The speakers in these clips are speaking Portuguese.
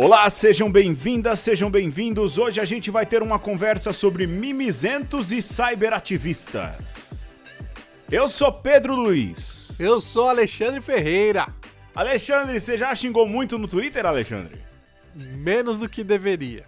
Olá, sejam bem-vindas, sejam bem-vindos. Hoje a gente vai ter uma conversa sobre mimizentos e cyberativistas. Eu sou Pedro Luiz. Eu sou Alexandre Ferreira. Alexandre, você já xingou muito no Twitter, Alexandre? Menos do que deveria.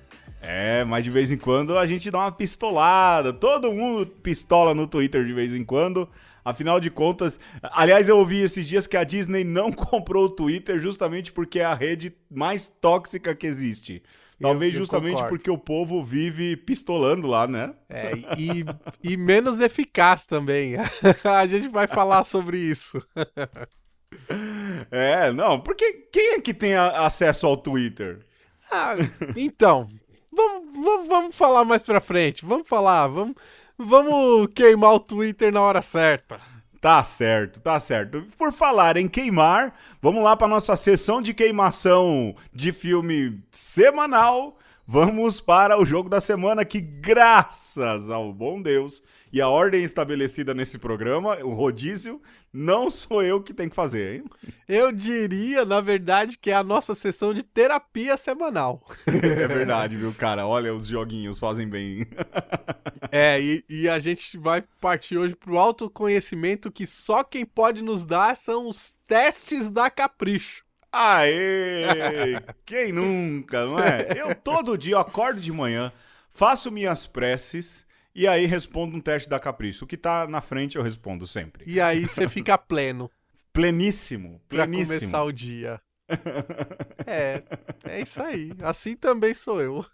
Mas de vez em quando a gente dá uma pistolada. Todo mundo pistola no Twitter de vez em quando. Afinal de contas, aliás, eu ouvi esses dias que a Disney não comprou o Twitter justamente porque é a rede mais tóxica que existe. Talvez justamente concordo. porque o povo vive pistolando lá, né? E menos eficaz também. A gente vai falar sobre isso. Não, porque quem é que tem acesso ao Twitter? Então, vamos falar mais pra frente. Vamos queimar o Twitter na hora certa. Tá certo. Por falar em queimar, vamos lá para nossa sessão de queimação de filme semanal. Vamos para o jogo da semana que, graças ao bom Deus e a ordem estabelecida nesse programa, o rodízio, não sou eu que tenho que fazer, hein? Eu diria, na verdade, que é a nossa sessão de terapia semanal. É verdade, viu, cara? Olha, os joguinhos fazem bem. E a gente vai partir hoje pro autoconhecimento que só quem pode nos dar são os testes da Capricho. Aê! Quem nunca, não é? Eu todo dia acordo de manhã, faço minhas preces e aí respondo um teste da Capricho. O que tá na frente eu respondo sempre. E aí você fica pleno. Pleníssimo. Pra começar o dia. É isso aí. Assim também sou eu.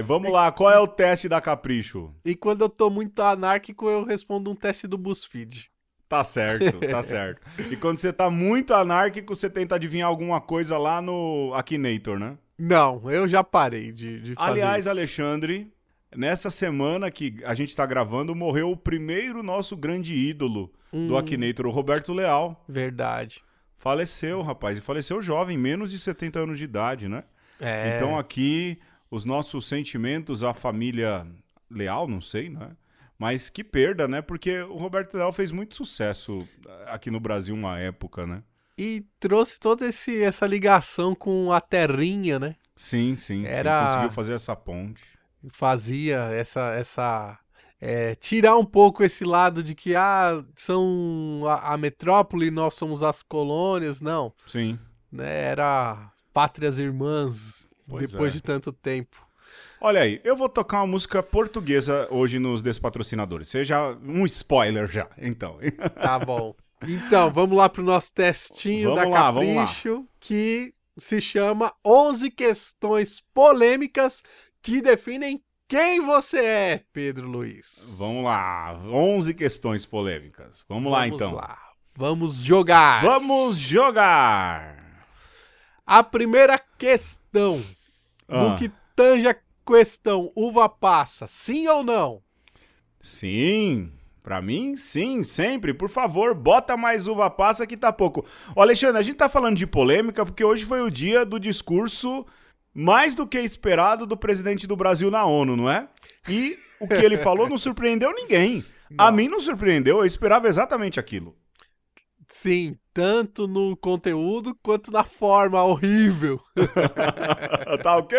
Vamos lá, qual é o teste da Capricho? E quando eu tô muito anárquico, eu respondo um teste do BuzzFeed. Tá certo. E quando você tá muito anárquico, você tenta adivinhar alguma coisa lá no Akinator, né? Não, eu já parei de fazer Aliás, isso. Alexandre, nessa semana que a gente tá gravando, morreu o primeiro nosso grande ídolo do Akinator, o Roberto Leal. Verdade. Faleceu, rapaz, e faleceu jovem, menos de 70 anos de idade, né? Então aqui, os nossos sentimentos à família Leal, não sei, né? Mas que perda, né? Porque o Roberto Leal fez muito sucesso aqui no Brasil uma época, né? E trouxe toda essa ligação com a terrinha, né? Sim, conseguiu fazer essa ponte. Fazia essa tirar um pouco esse lado de que são a metrópole, nós somos as colônias, não. Sim. Né? Era pátrias irmãs depois de tanto tempo. Olha aí, eu vou tocar uma música portuguesa hoje nos Despatrocinadores. Seja um spoiler já, então. Tá bom. Então, vamos lá pro nosso testinho da Capricho, que se chama 11 questões polêmicas que definem quem você é, Pedro Luiz. Vamos lá, 11 questões polêmicas. Vamos lá, então. Vamos jogar. Vamos jogar. A primeira questão, no que tange a questão uva passa, sim ou não? Sim, pra mim, sim, sempre. Por favor, bota mais uva passa que tá pouco. Ô, Alexandre, a gente tá falando de polêmica porque hoje foi o dia do discurso mais do que esperado do presidente do Brasil na ONU, não é? E o que ele falou não surpreendeu ninguém. Não. A mim não surpreendeu, eu esperava exatamente aquilo. Sim, tanto no conteúdo quanto na forma horrível. Tá ok?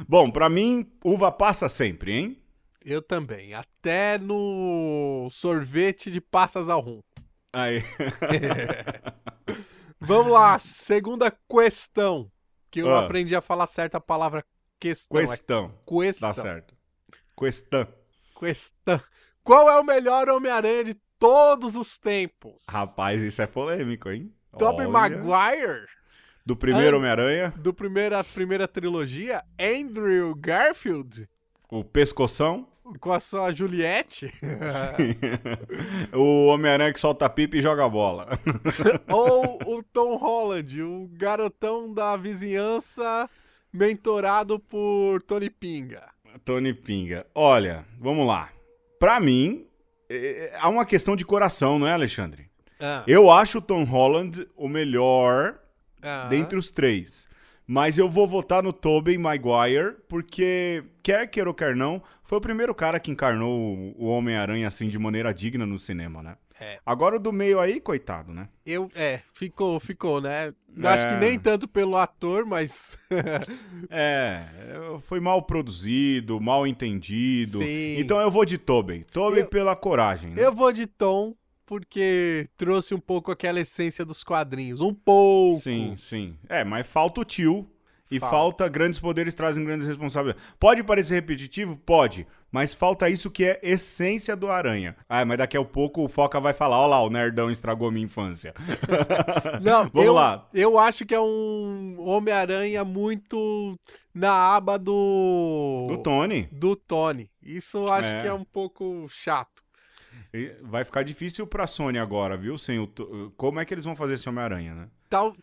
Bom, pra mim, uva passa sempre, hein? Eu também, até no sorvete de passas ao rum. Aí. Vamos lá, segunda questão. Que eu aprendi a falar certo a palavra questão. Questão. Questão. Tá certo. Questão. Qual é o melhor Homem-Aranha de todos os tempos? Rapaz, isso é polêmico, hein? Tobey Maguire? Do primeiro Homem-Aranha? Do primeira trilogia? Andrew Garfield? O pescoção? Com a sua Juliette? O Homem-Aranha que solta pipa e joga bola. Ou o Tom Holland, o garotão da vizinhança mentorado por Tony Pinga? Tony Pinga. Olha, vamos lá. Pra mim, há uma questão de coração, não é, Alexandre? Eu acho o Tom Holland o melhor dentre os três. Mas eu vou votar no Tobey Maguire, porque, quer queira ou quer não, foi o primeiro cara que encarnou o Homem-Aranha assim de maneira digna no cinema, né? Agora o do meio aí, coitado, né? Ficou, né? Acho que nem tanto pelo ator, mas... Foi mal produzido, mal entendido. Sim. Então eu vou de Tobey. Tobey pela coragem, né? Eu vou de Tom, porque trouxe um pouco aquela essência dos quadrinhos. Um pouco. Sim. Mas falta o tio. E falta grandes poderes trazem grandes responsabilidades. Pode parecer repetitivo? Pode. Mas falta isso que é essência do Aranha. Mas daqui a pouco o Foca vai falar, ó lá, o nerdão estragou minha infância. Não, Vamos lá. Eu acho que é um Homem-Aranha muito na aba do Tony. Do Tony. Isso eu acho que é um pouco chato. Vai ficar difícil pra Sony agora, viu? Como é que eles vão fazer esse Homem-Aranha, né?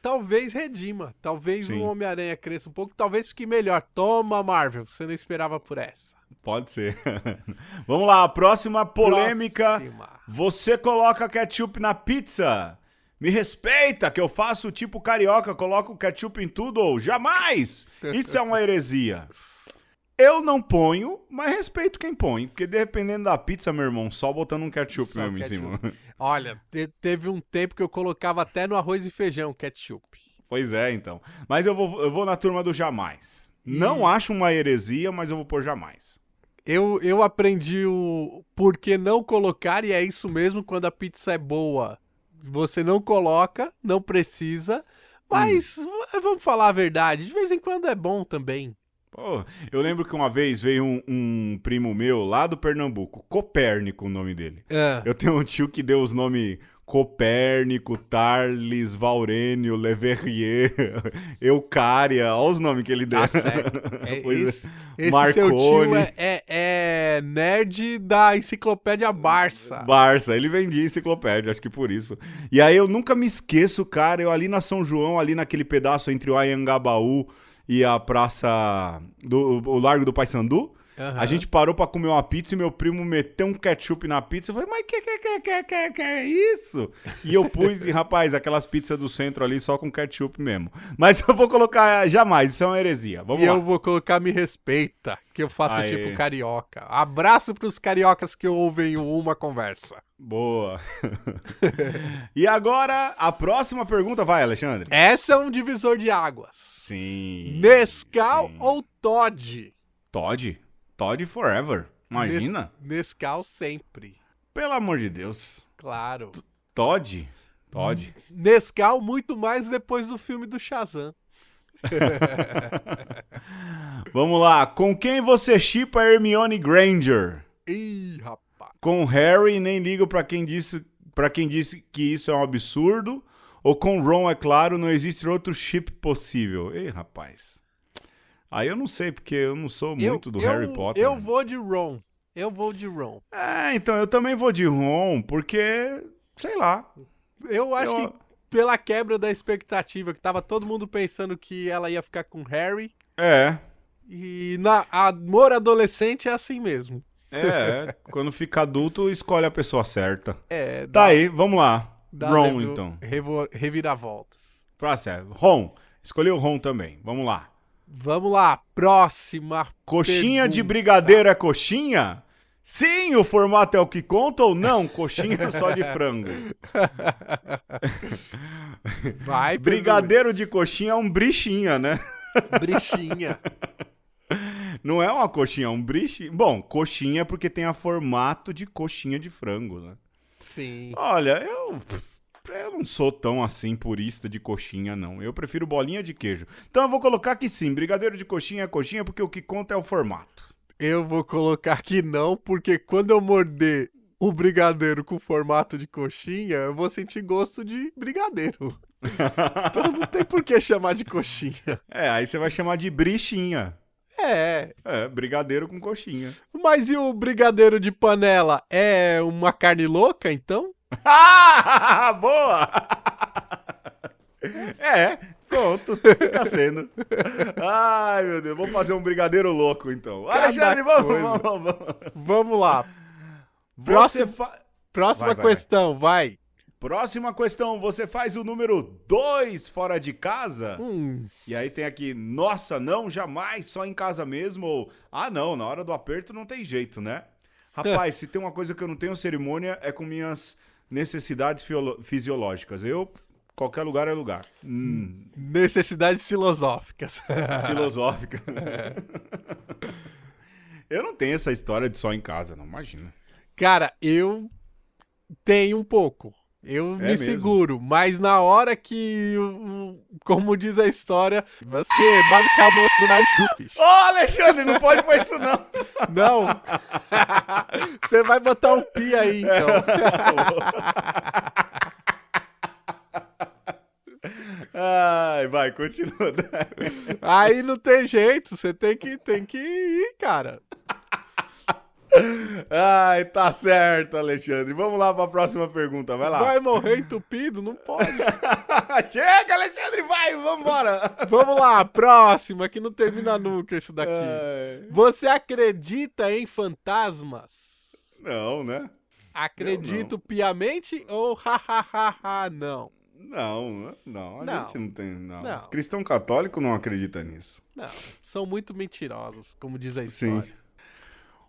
Talvez redima. Talvez o Homem-Aranha cresça um pouco. Talvez fique melhor. Toma, Marvel. Você não esperava por essa. Pode ser. Vamos lá, a próxima polêmica. Você coloca ketchup na pizza. Me respeita que eu faço tipo carioca, coloco ketchup em tudo ou jamais. Isso é uma heresia. Eu não ponho, mas respeito quem põe. Porque dependendo da pizza, meu irmão, só botando um ketchup mesmo em cima. Olha, teve um tempo que eu colocava até no arroz e feijão ketchup. Pois é, então. Mas eu vou na turma do jamais. Não acho uma heresia, mas eu vou pôr jamais. Eu aprendi o porquê não colocar, e é isso mesmo, quando a pizza é boa. Você não coloca, não precisa, mas vamos falar a verdade, de vez em quando é bom também. Pô, eu lembro que uma vez veio um primo meu lá do Pernambuco, Copérnico o nome dele. Eu tenho um tio que deu os nomes Copérnico, Tarles, Vaurênio, Leverrier, Eucária, olha os nomes que ele deu. Tá certo. Esse seu tio é nerd da enciclopédia Barça. Ele vendia enciclopédia, acho que por isso. E aí eu nunca me esqueço, cara, eu ali na São João, ali naquele pedaço entre o Anhangabaú e a praça o Largo do Paissandu, a gente parou pra comer uma pizza e meu primo meteu um ketchup na pizza. Eu falei, mas que é isso? E eu pus, rapaz, aquelas pizzas do centro ali só com ketchup mesmo. Mas eu vou colocar jamais, isso é uma heresia. Vamos lá. Eu vou colocar me respeita, que eu faço tipo carioca. Abraço pros cariocas que ouvem uma conversa. Boa. E agora, a próxima pergunta vai, Alexandre. Essa é um divisor de águas. Sim. Nescau ou Toddy? Toddy forever. Imagina. Nescau sempre. Pelo amor de Deus. Claro. Toddy. Nescau muito mais depois do filme do Shazam. Vamos lá. Com quem você shippa Hermione Granger? Ih, rapaz. Com Harry, nem ligo pra quem disse que isso é um absurdo. Ou com Ron, é claro, não existe outro chip possível. Ei, rapaz. Aí eu não sei, porque eu não sou muito do Harry Potter. Eu vou de Ron. Então, eu também vou de Ron, porque, sei lá. Eu acho que pela quebra da expectativa, que tava todo mundo pensando que ela ia ficar com Harry. E amor adolescente é assim mesmo. Quando fica adulto, escolhe a pessoa certa. Aí, vamos lá. Ron, então. Reviravoltas. Próximo. Ron. Escolheu o Ron também. Vamos lá. Próxima coxinha pergunta. De brigadeiro é coxinha? Sim, o formato é o que conta ou não? Coxinha só de frango. Vai, brigadeiro de coxinha é um brichinha, né? Brichinha. Não é uma coxinha, é um briche. Bom, coxinha porque tem a formato de coxinha de frango, né? Sim. Olha, eu não sou tão assim purista de coxinha, não. Eu prefiro bolinha de queijo. Então eu vou colocar que sim, brigadeiro de coxinha é coxinha porque o que conta é o formato. Eu vou colocar que não, porque quando eu morder o brigadeiro com formato de coxinha, eu vou sentir gosto de brigadeiro. Então não tem por que chamar de coxinha. Aí você vai chamar de brichinha. É, brigadeiro com coxinha. Mas e o brigadeiro de panela? É uma carne louca, então? Boa! Pronto, fica sendo. Ai, meu Deus, vamos fazer um brigadeiro louco, então. Alexandre, vamos. Vamos lá. Próxima questão, vai. Próxima questão, você faz o número 2 fora de casa? E aí tem aqui, nossa, não, jamais, só em casa mesmo, ou, não, na hora do aperto não tem jeito, né? Rapaz, se tem uma coisa que eu não tenho cerimônia, é com minhas necessidades fisiológicas. Qualquer lugar é lugar. Necessidades filosóficas. Filosóficas. Eu não tenho essa história de só em casa, não, imagina. Cara, eu tenho um pouco. Eu me seguro, mas na hora que, como diz a história, você vai me chamar do nariz, bicho. Alexandre, não pode pôr isso não. Não. Você vai botar um pi aí, então. Vai, continua. Aí não tem jeito, você tem que ir, cara. Tá certo, Alexandre. Vamos lá pra próxima pergunta, vai lá. Vai morrer entupido? Não pode. Chega, Alexandre, vai, vambora. Vamos lá, próxima, que não termina nunca isso daqui. Você acredita em fantasmas? Não, né? Acredito piamente ou hahaha, não? Não, a gente não tem, não. Cristão católico não acredita nisso. Não, são muito mentirosos, como diz a história. Sim.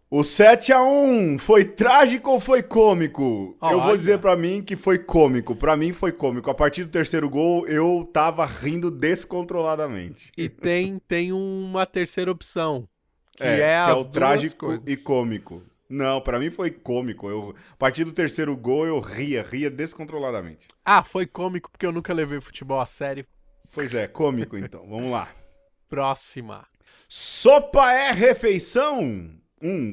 O 7-1 foi trágico ou foi cômico? Eu vou dizer pra mim que foi cômico. Pra mim foi cômico. A partir do terceiro gol, eu tava rindo descontroladamente. E tem uma terceira opção, que é o trágico e cômico. Não, pra mim foi cômico. A partir do terceiro gol, eu ria descontroladamente. Foi cômico porque eu nunca levei futebol a sério. Pois é, cômico então. Vamos lá. Próxima. Sopa é refeição?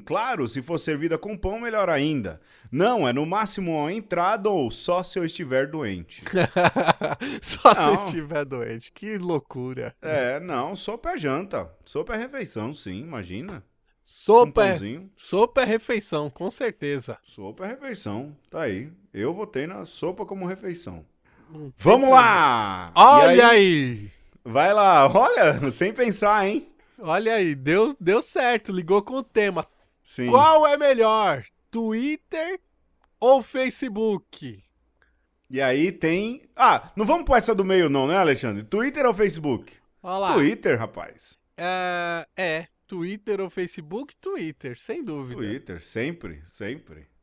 Claro, se for servida com pão, melhor ainda. Não, é no máximo uma entrada ou só se eu estiver doente. Só se eu estiver doente, que loucura. Não, sopa é janta. Sopa é refeição, sim, imagina. Sopa é refeição, com certeza. Sopa é refeição, tá aí. Eu votei na sopa como refeição. Vamos lá! Olha aí! Vai lá, olha, sem pensar, hein? Olha aí, deu certo, ligou com o tema. Sim. Qual é melhor, Twitter ou Facebook? E aí tem... não vamos pôr essa do meio não, né, Alexandre? Twitter ou Facebook? Olha lá. Twitter, rapaz. Twitter ou Facebook? Twitter, sem dúvida. Twitter, sempre.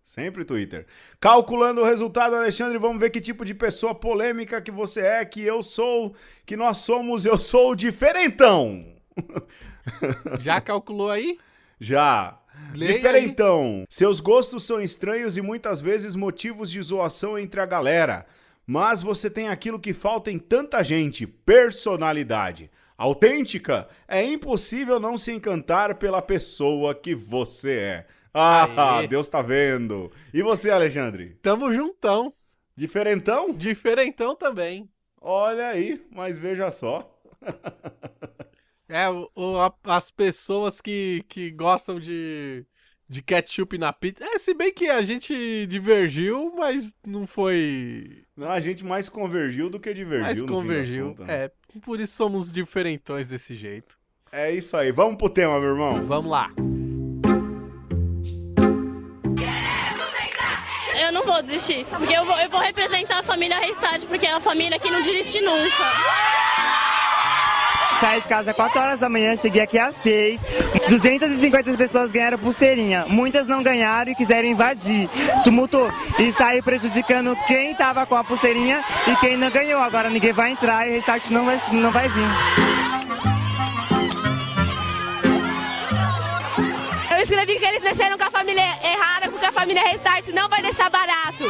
Sempre Twitter. Calculando o resultado, Alexandre, vamos ver que tipo de pessoa polêmica que você é, que eu sou, que nós somos, eu sou o diferentão. Já calculou aí? Já. Leia diferentão. Aí. Seus gostos são estranhos e muitas vezes motivos de zoação entre a galera. Mas você tem aquilo que falta em tanta gente, personalidade. Autêntica, é impossível não se encantar pela pessoa que você é. Deus tá vendo. E você, Alexandre? Tamo juntão. Diferentão? Diferentão também. Olha aí, mas veja só. As pessoas que gostam de ketchup na pizza. Se bem que a gente divergiu, mas não foi... Não, a gente mais convergiu do que divergiu. Mais convergiu, por isso somos diferentões desse jeito. É isso aí, vamos pro tema, meu irmão. Vamos lá. Eu não vou desistir, porque eu vou representar a família Restart, porque é a família que não desiste nunca. Saí de casa às 4 horas da manhã, cheguei aqui às 6. 250 pessoas ganharam pulseirinha. Muitas não ganharam e quiseram invadir. Tumultou. E saiu prejudicando quem tava com a pulseirinha e quem não ganhou. Agora ninguém vai entrar e o Restart não vai vir. Eu escrevi que eles mexeram com a família errada, porque a família Restart não vai deixar barato.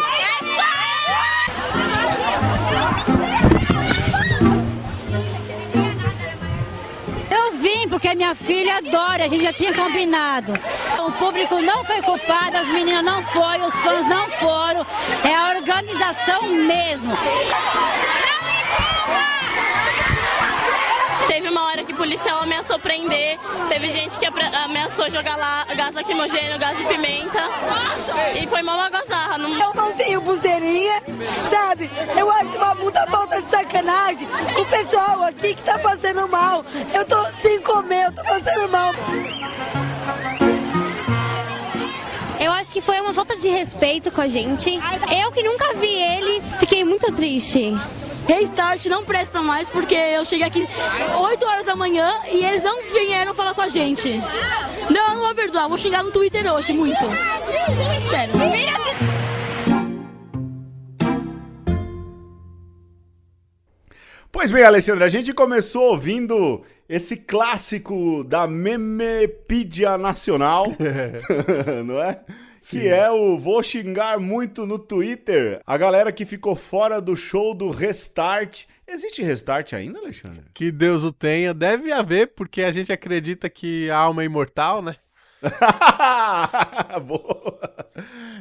Eu vim porque minha filha adora, a gente já tinha combinado. O público não foi culpado, as meninas não foram, os fãs não foram. É a organização mesmo. Teve uma hora que o policial ameaçou prender, teve gente que ameaçou jogar lá gás lacrimogêneo, gás de pimenta, e foi uma gozarra. Eu não tenho pulseirinha, sabe? Eu acho uma puta falta de sacanagem com o pessoal aqui que tá passando mal. Eu tô sem comer, eu tô passando mal. Eu acho acho que foi uma falta de respeito com a gente. Eu que nunca vi eles, fiquei muito triste. Restart não presta mais porque eu cheguei aqui 8 horas da manhã e eles não vieram falar com a gente. Não vou perdoar, vou xingar no Twitter hoje, muito. Sério. Pois bem, Alexandre, a gente começou ouvindo esse clássico da Memepídia Nacional, não é? Sim. Que é o Vou Xingar Muito no Twitter. A galera que ficou fora do show do Restart. Existe Restart ainda, Alexandre? Que Deus o tenha. Deve haver, porque a gente acredita que a alma é imortal, né? Boa.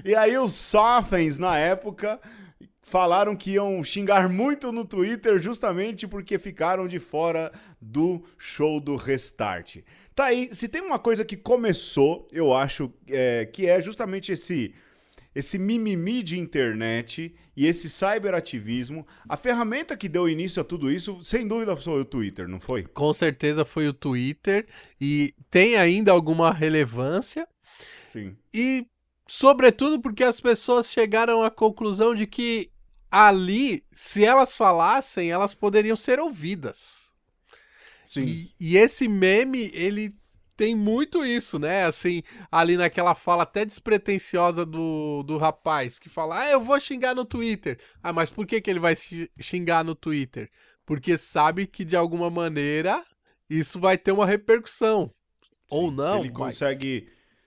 E aí os Sofens, na época, falaram que iam xingar muito no Twitter justamente porque ficaram de fora do show do Restart. Tá aí, se tem uma coisa que começou, eu acho, que é justamente esse mimimi de internet e esse cyberativismo, a ferramenta que deu início a tudo isso, sem dúvida foi o Twitter, não foi? Com certeza foi o Twitter e tem ainda alguma relevância. Sim. E, sobretudo, porque as pessoas chegaram à conclusão de que ali, se elas falassem, elas poderiam ser ouvidas. Sim. E esse meme, ele tem muito isso, né? Assim, ali naquela fala até despretensiosa do rapaz, que fala, eu vou xingar no Twitter. Ah, mas por que ele vai xingar no Twitter? Porque sabe que, de alguma maneira, isso vai ter uma repercussão. Sim. Ou não,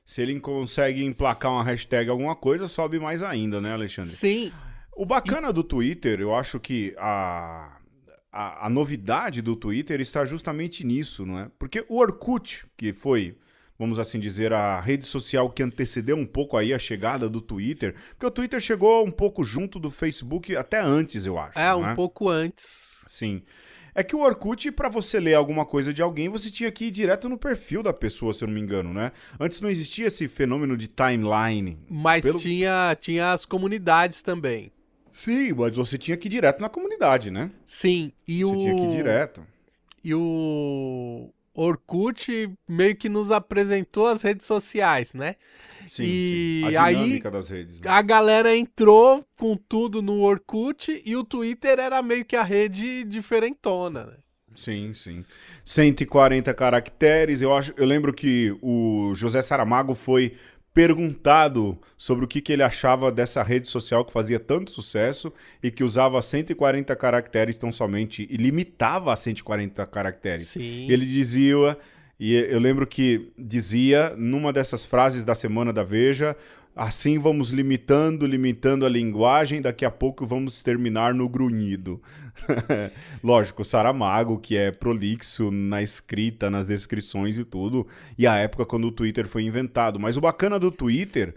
Se ele consegue emplacar uma hashtag alguma coisa, sobe mais ainda, né, Alexandre? Sim. O bacana do Twitter, eu acho que a novidade do Twitter está justamente nisso, não é? Porque o Orkut, que foi, vamos assim dizer, a rede social que antecedeu um pouco aí a chegada do Twitter, porque o Twitter chegou um pouco junto do Facebook até antes, eu acho. Um pouco antes. Sim. É que o Orkut, para você ler alguma coisa de alguém, você tinha que ir direto no perfil da pessoa, se eu não me engano, né? Antes não existia esse fenômeno de timeline. Mas tinha as comunidades também. Sim, mas você tinha que ir direto na comunidade, né? Sim, você tinha que ir direto. E o Orkut meio que nos apresentou as redes sociais, né? Sim, e sim. A dinâmica das redes. Né? A galera entrou com tudo no Orkut e o Twitter era meio que a rede diferentona, né? Sim, sim. 140 caracteres. Eu lembro que o José Saramago foi perguntado sobre o que ele achava dessa rede social que fazia tanto sucesso e que usava 140 caracteres tão somente e limitava a 140 caracteres. Sim. E ele dizia, e eu lembro que dizia numa dessas frases da Semana da Veja, assim vamos limitando a linguagem, daqui a pouco vamos terminar no grunhido. Lógico, o Saramago, que é prolixo na escrita, nas descrições e tudo, e a época quando o Twitter foi inventado. Mas o bacana do Twitter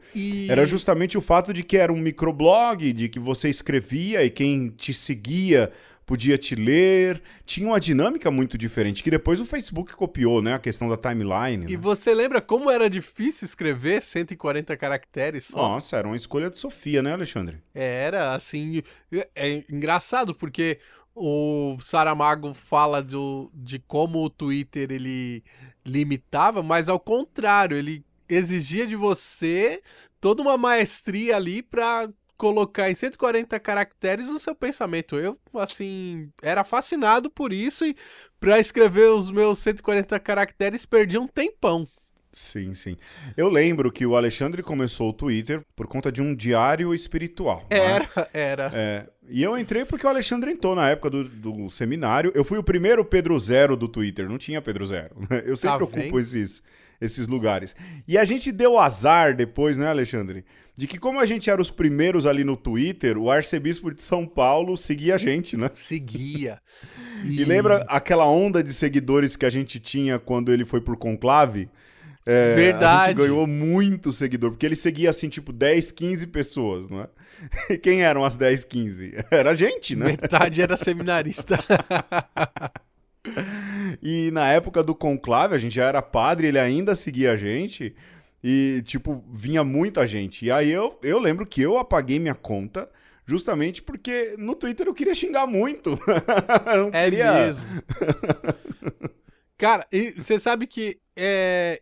era justamente o fato de que era um microblog, de que você escrevia e quem te seguia podia te ler, tinha uma dinâmica muito diferente, que depois o Facebook copiou, né, a questão da timeline. E né? você lembra como era difícil escrever 140 caracteres só? Nossa, era uma escolha de Sofia, né, Alexandre? Era, assim, é engraçado, porque o Saramago fala de como o Twitter, ele limitava, mas ao contrário, ele exigia de você toda uma maestria ali pra colocar em 140 caracteres o seu pensamento. Eu, assim, era fascinado por isso e pra escrever os meus 140 caracteres perdi um tempão. Sim, sim. Eu lembro que o Alexandre começou o Twitter por conta de um diário espiritual. Era. E eu entrei porque o Alexandre entrou na época do seminário. Eu fui o primeiro Pedro Zero do Twitter, não tinha Pedro Zero. Eu sempre ocupo esses lugares. E a gente deu azar depois, né, Alexandre? De que como a gente era os primeiros ali no Twitter, o arcebispo de São Paulo seguia a gente, né? Seguia. E lembra aquela onda de seguidores que a gente tinha quando ele foi pro conclave? Verdade. A gente ganhou muito seguidor, porque ele seguia assim, tipo, 10, 15 pessoas, não é? E quem eram as 10, 15? Era a gente, né? Metade era seminarista. E na época do conclave, a gente já era padre, ele ainda seguia a gente e, tipo, vinha muita gente. E aí eu lembro que eu apaguei minha conta justamente porque no Twitter eu queria xingar muito. Mesmo. Cara, e você sabe que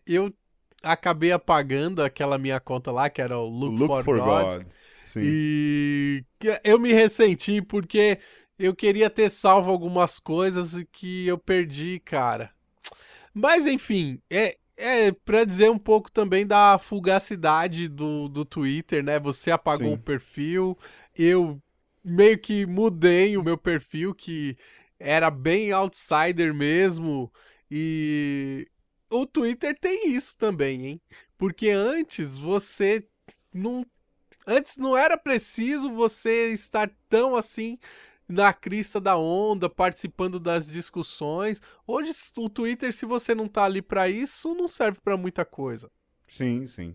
eu acabei apagando aquela minha conta lá, que era o Look for God. Sim. E eu me ressenti porque eu queria ter salvo algumas coisas que eu perdi, cara. Mas, enfim, pra dizer um pouco também da fugacidade do Twitter, né? Você apagou Sim. o perfil, eu meio que mudei o meu perfil, que era bem outsider mesmo, e o Twitter tem isso também, hein? Porque antes não era preciso você estar tão assim na crista da onda, participando das discussões. Hoje o Twitter, se você não tá ali pra isso, não serve pra muita coisa. Sim, sim.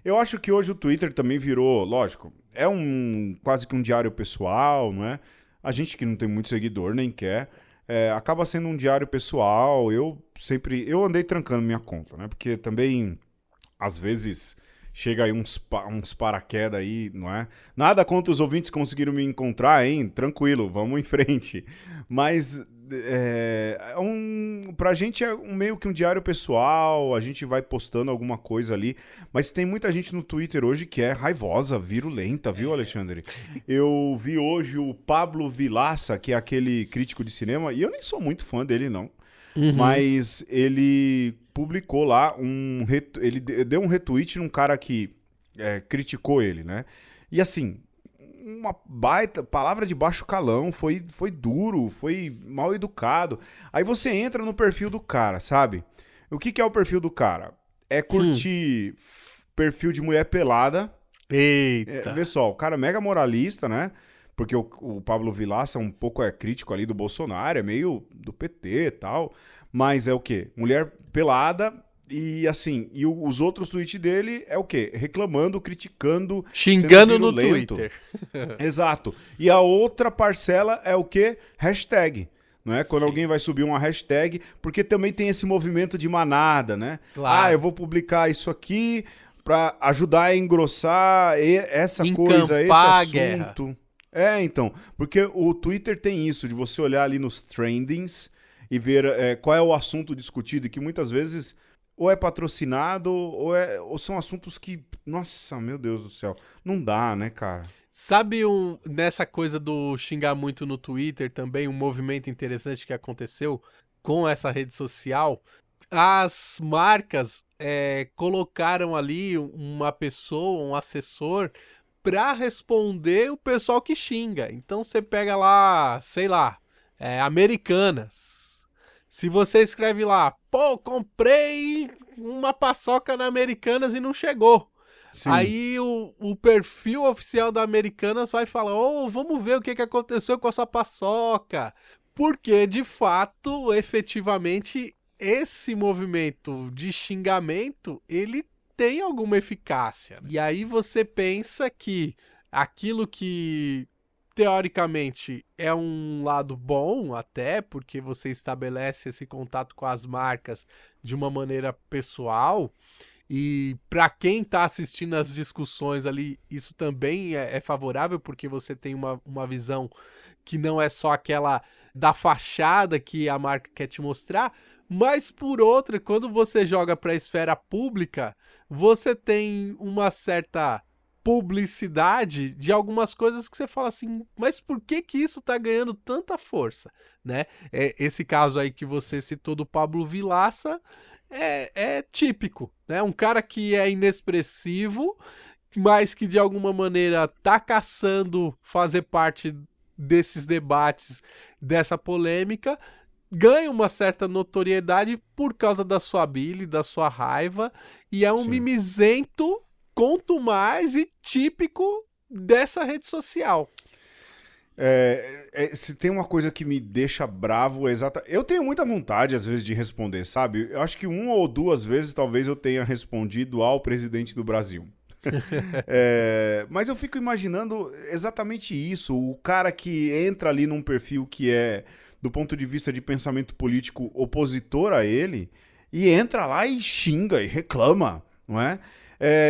Eu acho que hoje o Twitter também virou, lógico, é quase que um diário pessoal, não é? A gente que não tem muito seguidor, nem quer, acaba sendo um diário pessoal. Eu andei trancando minha conta, né? Porque também, às vezes, chega aí uns paraquedas aí, não é? Nada contra os ouvintes que conseguiram me encontrar, hein? Tranquilo, vamos em frente. Mas pra gente é meio que um diário pessoal, a gente vai postando alguma coisa ali, mas tem muita gente no Twitter hoje que é raivosa, virulenta, viu, Alexandre? Eu vi hoje o Pablo Vilaça, que é aquele crítico de cinema, e eu nem sou muito fã dele, não. Mas ele publicou lá ele deu um retweet num cara que criticou ele, né? E assim, uma baita palavra de baixo calão, foi duro, foi mal educado. Aí você entra no perfil do cara, sabe? O que é o perfil do cara? É curtir perfil de mulher pelada. Eita! Vê só, o cara é mega moralista, né? Porque o Pablo Vilaça um pouco é crítico ali do Bolsonaro, é meio do PT e tal. Mas é o quê? Mulher pelada e assim... E os outros tweets dele é o quê? Reclamando, criticando... Xingando no Twitter. Exato. E a outra parcela é o quê? Hashtag. Não é? Quando alguém vai subir uma hashtag, porque também tem esse movimento de manada, né? Claro. Eu vou publicar isso aqui pra ajudar a engrossar essa Encampar coisa, esse a assunto. guerra. Então, porque o Twitter tem isso, de você olhar ali nos trendings e ver qual é o assunto discutido, e que muitas vezes ou é patrocinado ou são assuntos que, nossa, meu Deus do céu, não dá, né, cara? Sabe nessa coisa do xingar muito no Twitter também, um movimento interessante que aconteceu com essa rede social? As marcas colocaram ali uma pessoa, um assessor, para responder o pessoal que xinga. Então você pega lá, sei lá, Americanas. Se você escreve lá, comprei uma paçoca na Americanas e não chegou. Sim. Aí o perfil oficial da Americanas vai falar, vamos ver o que aconteceu com essa paçoca. Porque, de fato, efetivamente, esse movimento de xingamento, ele tem alguma eficácia. E aí você pensa que aquilo que teoricamente é um lado bom até, porque você estabelece esse contato com as marcas de uma maneira pessoal, e para quem está assistindo as discussões ali, isso também é favorável, porque você tem uma visão que não é só aquela da fachada que a marca quer te mostrar, mas por outra, quando você joga para a esfera pública, você tem uma certa publicidade de algumas coisas que você fala assim, mas por que isso tá ganhando tanta força, né? Esse caso aí que você citou do Pablo Vilaça é típico, né? Um cara que é inexpressivo, mas que de alguma maneira tá caçando fazer parte desses debates, dessa polêmica, ganha uma certa notoriedade por causa da sua bile, da sua raiva, e é um mimizento quanto mais e típico dessa rede social. Se tem uma coisa que me deixa bravo, eu tenho muita vontade às vezes de responder, sabe? Eu acho que 1 ou 2 vezes talvez eu tenha respondido ao presidente do Brasil. Mas eu fico imaginando exatamente isso, o cara que entra ali num perfil que é, do ponto de vista de pensamento político, opositor a ele, e entra lá e xinga e reclama, não é?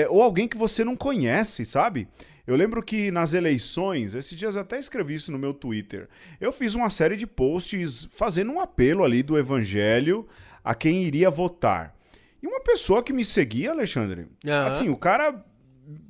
Ou alguém que você não conhece, sabe? Eu lembro que nas eleições, esses dias eu até escrevi isso no meu Twitter, eu fiz uma série de posts fazendo um apelo ali do evangelho a quem iria votar. E uma pessoa que me seguia, Alexandre, assim, o cara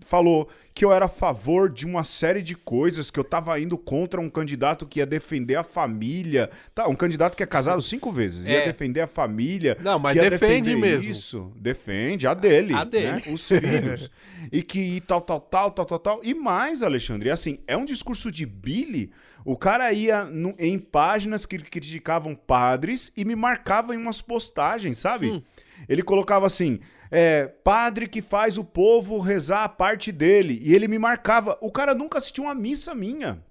falou que eu era a favor de uma série de coisas, que eu tava indo contra um candidato que ia defender a família. Tá, um candidato que é casado 5 vezes, ia defender a família. Não, mas que ia defende defender mesmo. Isso, defende a dele. A dele. Né? Os filhos. E que tal. E mais, Alexandre, assim, é um discurso de Billy. O cara ia em páginas que criticavam padres e me marcava em umas postagens, sabe? Ele colocava assim... padre que faz o povo rezar a parte dele. E ele me marcava. O cara nunca assistiu uma missa minha.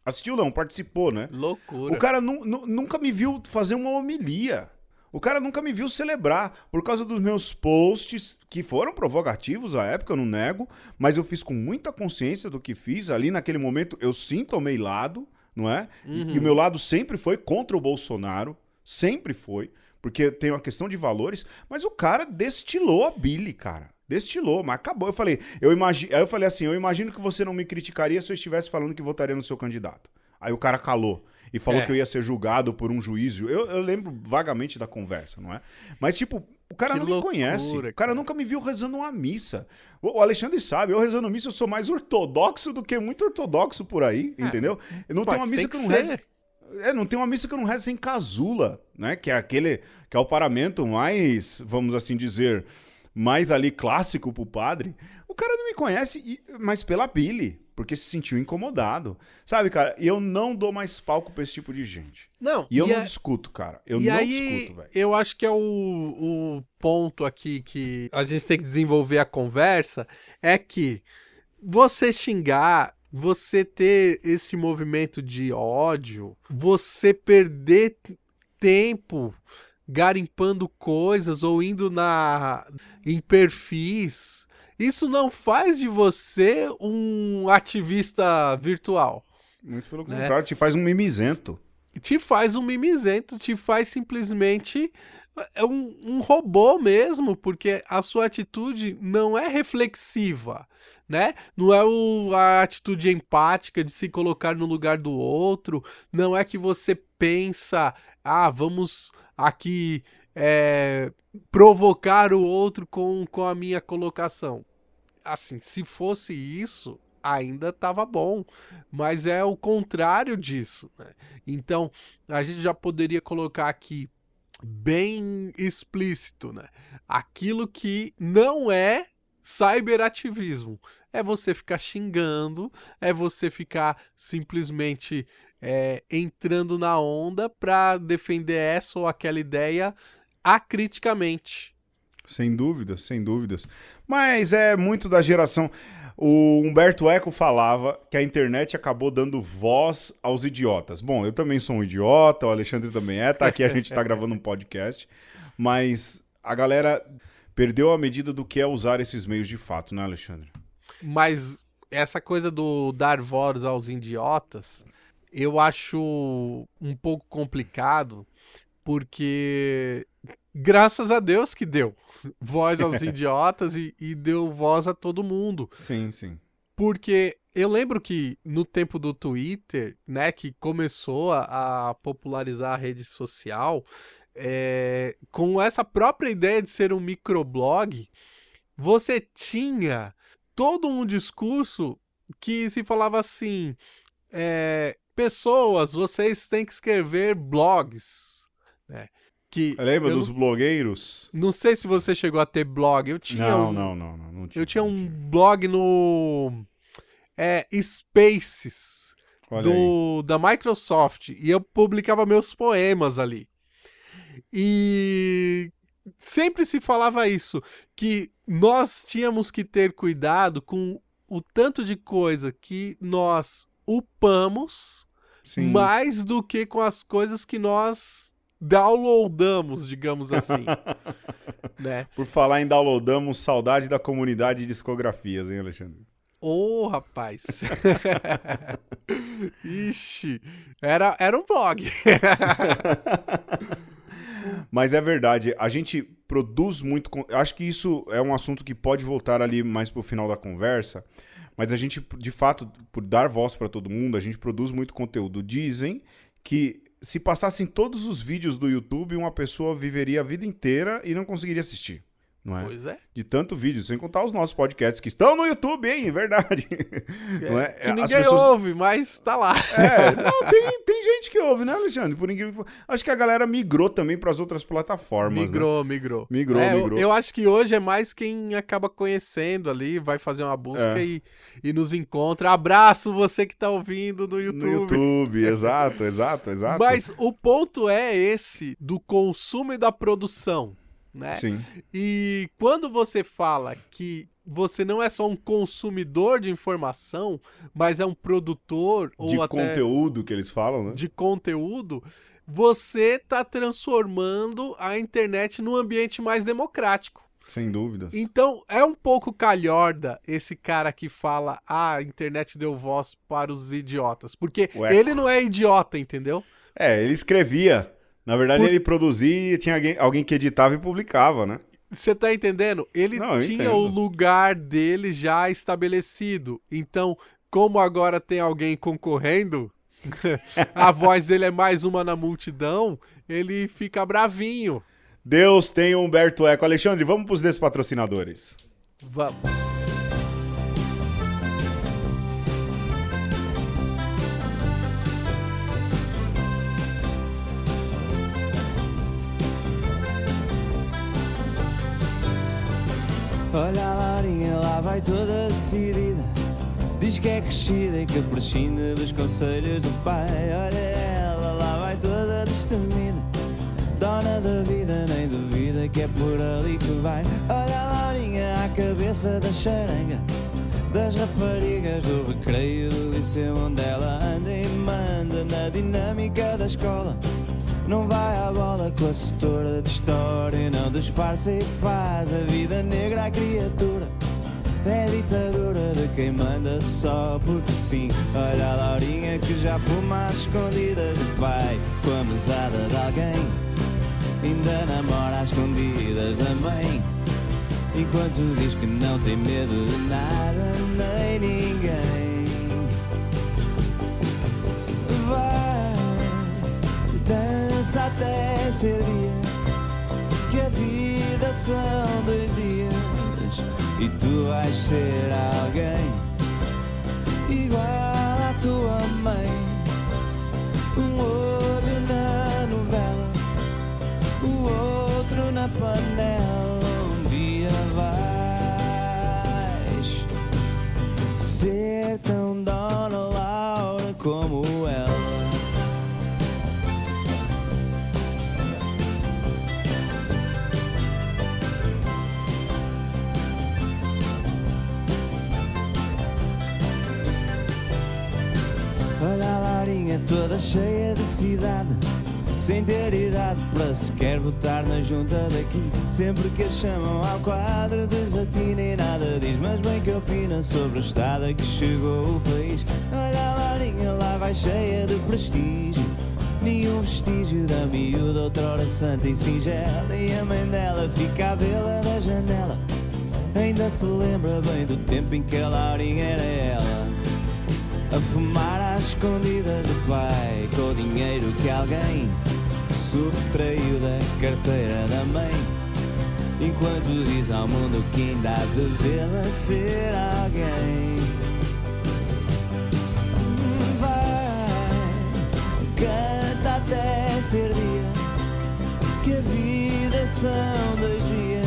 Assistiu não, participou, né? Loucura. O cara nunca me viu fazer uma homilia. O cara nunca me viu celebrar. Por causa dos meus posts, que foram provocativos à época, eu não nego. Mas eu fiz com muita consciência do que fiz. Ali naquele momento eu sim tomei lado, não é? E o meu lado sempre foi contra o Bolsonaro. Sempre foi. Porque tem uma questão de valores, mas o cara destilou a Billy, cara. Destilou, mas acabou. Aí eu falei assim, eu imagino que você não me criticaria se eu estivesse falando que votaria no seu candidato. Aí o cara calou e falou que eu ia ser julgado por um juízo. Eu lembro vagamente da conversa, não é? Mas, tipo, o cara não me conhece. O cara nunca me viu rezando uma missa. O Alexandre sabe, eu rezando missa eu sou mais ortodoxo do que muito ortodoxo por aí, entendeu? Eu não tenho uma missa que eu não rezo... não tem uma missa que eu não rezo sem casula, né? Que é o paramento mais, vamos assim dizer, mais ali clássico pro padre. O cara não me conhece, mas pela Billy, porque se sentiu incomodado. Sabe, cara? E eu não dou mais palco pra esse tipo de gente. Não. E eu não discuto, cara. Eu não discuto, velho. Eu acho que é o ponto aqui que a gente tem que desenvolver a conversa, é que você xingar... Você ter esse movimento de ódio, você perder tempo garimpando coisas ou indo em perfis, isso não faz de você um ativista virtual. Muito pelo contrário, te faz um mimizento. Te faz um mimizento, te faz simplesmente um robô mesmo, porque a sua atitude não é reflexiva, né? Não é a atitude empática de se colocar no lugar do outro, não é que você pensa, vamos aqui provocar o outro com a minha colocação. Assim, se fosse isso, ainda estava bom, mas é o contrário disso, né? Então, a gente já poderia colocar aqui bem explícito, né? Aquilo que não é cyberativismo. É você ficar xingando, é você ficar simplesmente entrando na onda para defender essa ou aquela ideia acriticamente. Sem dúvidas, sem dúvidas. Mas é muito da geração... O Humberto Eco falava que a internet acabou dando voz aos idiotas. Bom, eu também sou um idiota, o Alexandre também tá aqui, a gente tá gravando um podcast, mas a galera perdeu a medida do que é usar esses meios de fato, né, Alexandre? Mas essa coisa do dar voz aos idiotas, eu acho um pouco complicado, porque graças a Deus que deu voz aos idiotas e deu voz a todo mundo. Sim, sim. Porque eu lembro que no tempo do Twitter, né, que começou a popularizar a rede social, com essa própria ideia de ser um microblog, você tinha todo um discurso que se falava assim, pessoas, vocês têm que escrever blogs, né? Lembra dos blogueiros? Não sei se você chegou a ter blog. Eu tinha não tinha. Eu tinha um blog no Spaces da Microsoft e eu publicava meus poemas ali. E sempre se falava isso, que nós tínhamos que ter cuidado com o tanto de coisa que nós upamos, sim, mais do que com as coisas que nós downloadamos, digamos assim. Né? Por falar em downloadamos, saudade da comunidade de discografias, hein, Alexandre? Ô, rapaz. Ixi, era um blog. Mas é verdade, a gente produz muito... Acho que isso é um assunto que pode voltar ali mais pro final da conversa, mas a gente, de fato, por dar voz para todo mundo, a gente produz muito conteúdo. Dizem que se passassem todos os vídeos do YouTube, uma pessoa viveria a vida inteira e não conseguiria assistir. Não é? Pois é. De tanto vídeo, sem contar os nossos podcasts que estão no YouTube, hein? É verdade. Não é? Que ninguém ouve, mas tá lá. Não, tem gente que ouve, né, Alexandre? Por incrível que... Acho que a galera migrou também para as outras plataformas. Migrou. Migrou. Eu acho que hoje é mais quem acaba conhecendo ali, vai fazer uma busca e nos encontra. Abraço você que tá ouvindo no YouTube. No YouTube, exato. Mas o ponto é esse do consumo e da produção. Né? Sim. E quando você fala que você não é só um consumidor de informação, mas é um produtor de ou conteúdo que eles falam, né? De conteúdo, você está transformando a internet num ambiente mais democrático. Sem dúvidas. Então, é um pouco calhorda esse cara que fala a internet deu voz para os idiotas. Porque ele não é idiota, entendeu? Ele escrevia. Na verdade, ele produzia e tinha alguém que editava e publicava, né? Você tá entendendo? Ele tinha o lugar dele já estabelecido. Então, como agora tem alguém concorrendo, a voz dele é mais uma na multidão, ele fica bravinho. Deus tem o Humberto Eco. Alexandre, vamos pros despatrocinadores. Vamos. Olha a Laurinha, lá vai toda decidida. Diz que é crescida e que prescinde dos conselhos do pai. Olha ela, lá vai toda destemida. Dona da vida, nem duvida que é por ali que vai. Olha a Laurinha, à cabeça da charanga, das raparigas do recreio do liceu onde ela anda e manda na dinâmica da escola. Não vai à bola com a setora de história, não disfarça e faz a vida negra à criatura. É ditadura de quem manda só porque sim. Olha a Laurinha que já fuma às escondidas do pai, com a mesada de alguém, ainda namora às escondidas da mãe, enquanto diz que não tem medo de nada nem ninguém. Dança até ser dia, que a vida são 2 dias e tu vais ser alguém igual à tua mãe. Um olho na novela, o outro na panela. Um dia vais ser tão Dona Laura como ela. Olha a Laurinha toda cheia de cidade, sem ter idade para sequer votar na junta daqui. Sempre que a chamam ao quadro desatina e nada diz, mas bem que opina sobre o estado a que chegou o país. Olha a Laurinha lá vai cheia de prestígio, nenhum vestígio da miúda outrora santa e singela. E a mãe dela fica à vê-la da janela, ainda se lembra bem do tempo em que a Laurinha era ela, a fumar às escondidas do pai, com o dinheiro que alguém subtraiu da carteira da mãe, enquanto diz ao mundo que ainda há de vê-la ser alguém. Vai, canta até ser dia, que a vida são 2 dias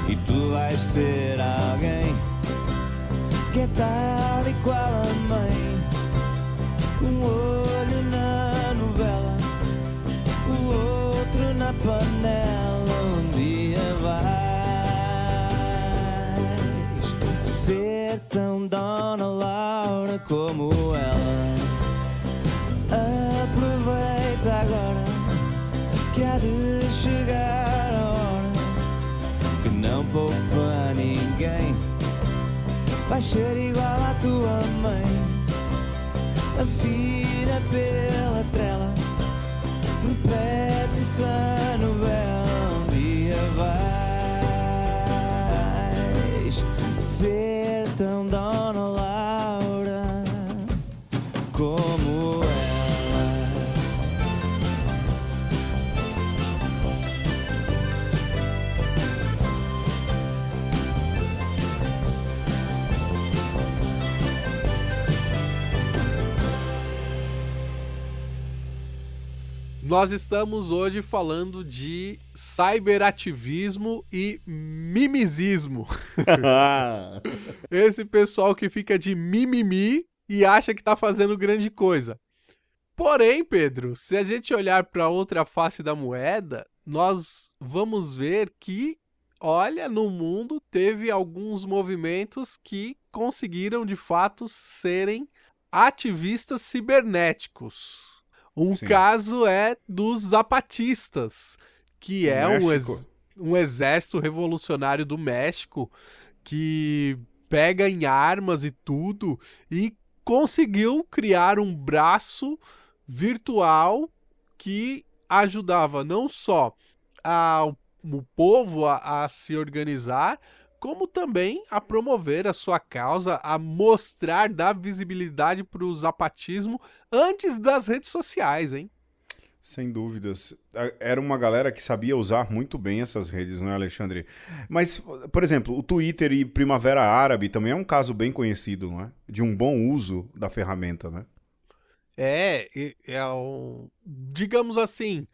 e tu vais ser alguém que é tal e qual a mãe. Um olho na novela, o outro na panela. Um dia vais ser tão Dona Laura como ela. Aproveita agora que há de chegar a hora que não poupa a ninguém. Vais ser igual à tua mãe, a filha pela trela, repete-se a novela. Um dia vais ser tão Dona Laura como ela. Nós estamos hoje falando de cyberativismo e mimizismo. Esse pessoal que fica de mimimi e acha que tá fazendo grande coisa. Porém, Pedro, se a gente olhar para outra face da moeda, nós vamos ver que, olha, no mundo teve alguns movimentos que conseguiram de fato serem ativistas cibernéticos. Sim. Caso é dos zapatistas, que é um exército revolucionário do México que pega em armas e tudo e conseguiu criar um braço virtual que ajudava não só o povo a se organizar, como também a promover a sua causa, a mostrar, dar visibilidade para o zapatismo antes das redes sociais, hein? Sem dúvidas. Era uma galera que sabia usar muito bem essas redes, não é, Alexandre? Mas, por exemplo, o Twitter e Primavera Árabe também é um caso bem conhecido, não é? De um bom uso da ferramenta, né? Digamos assim.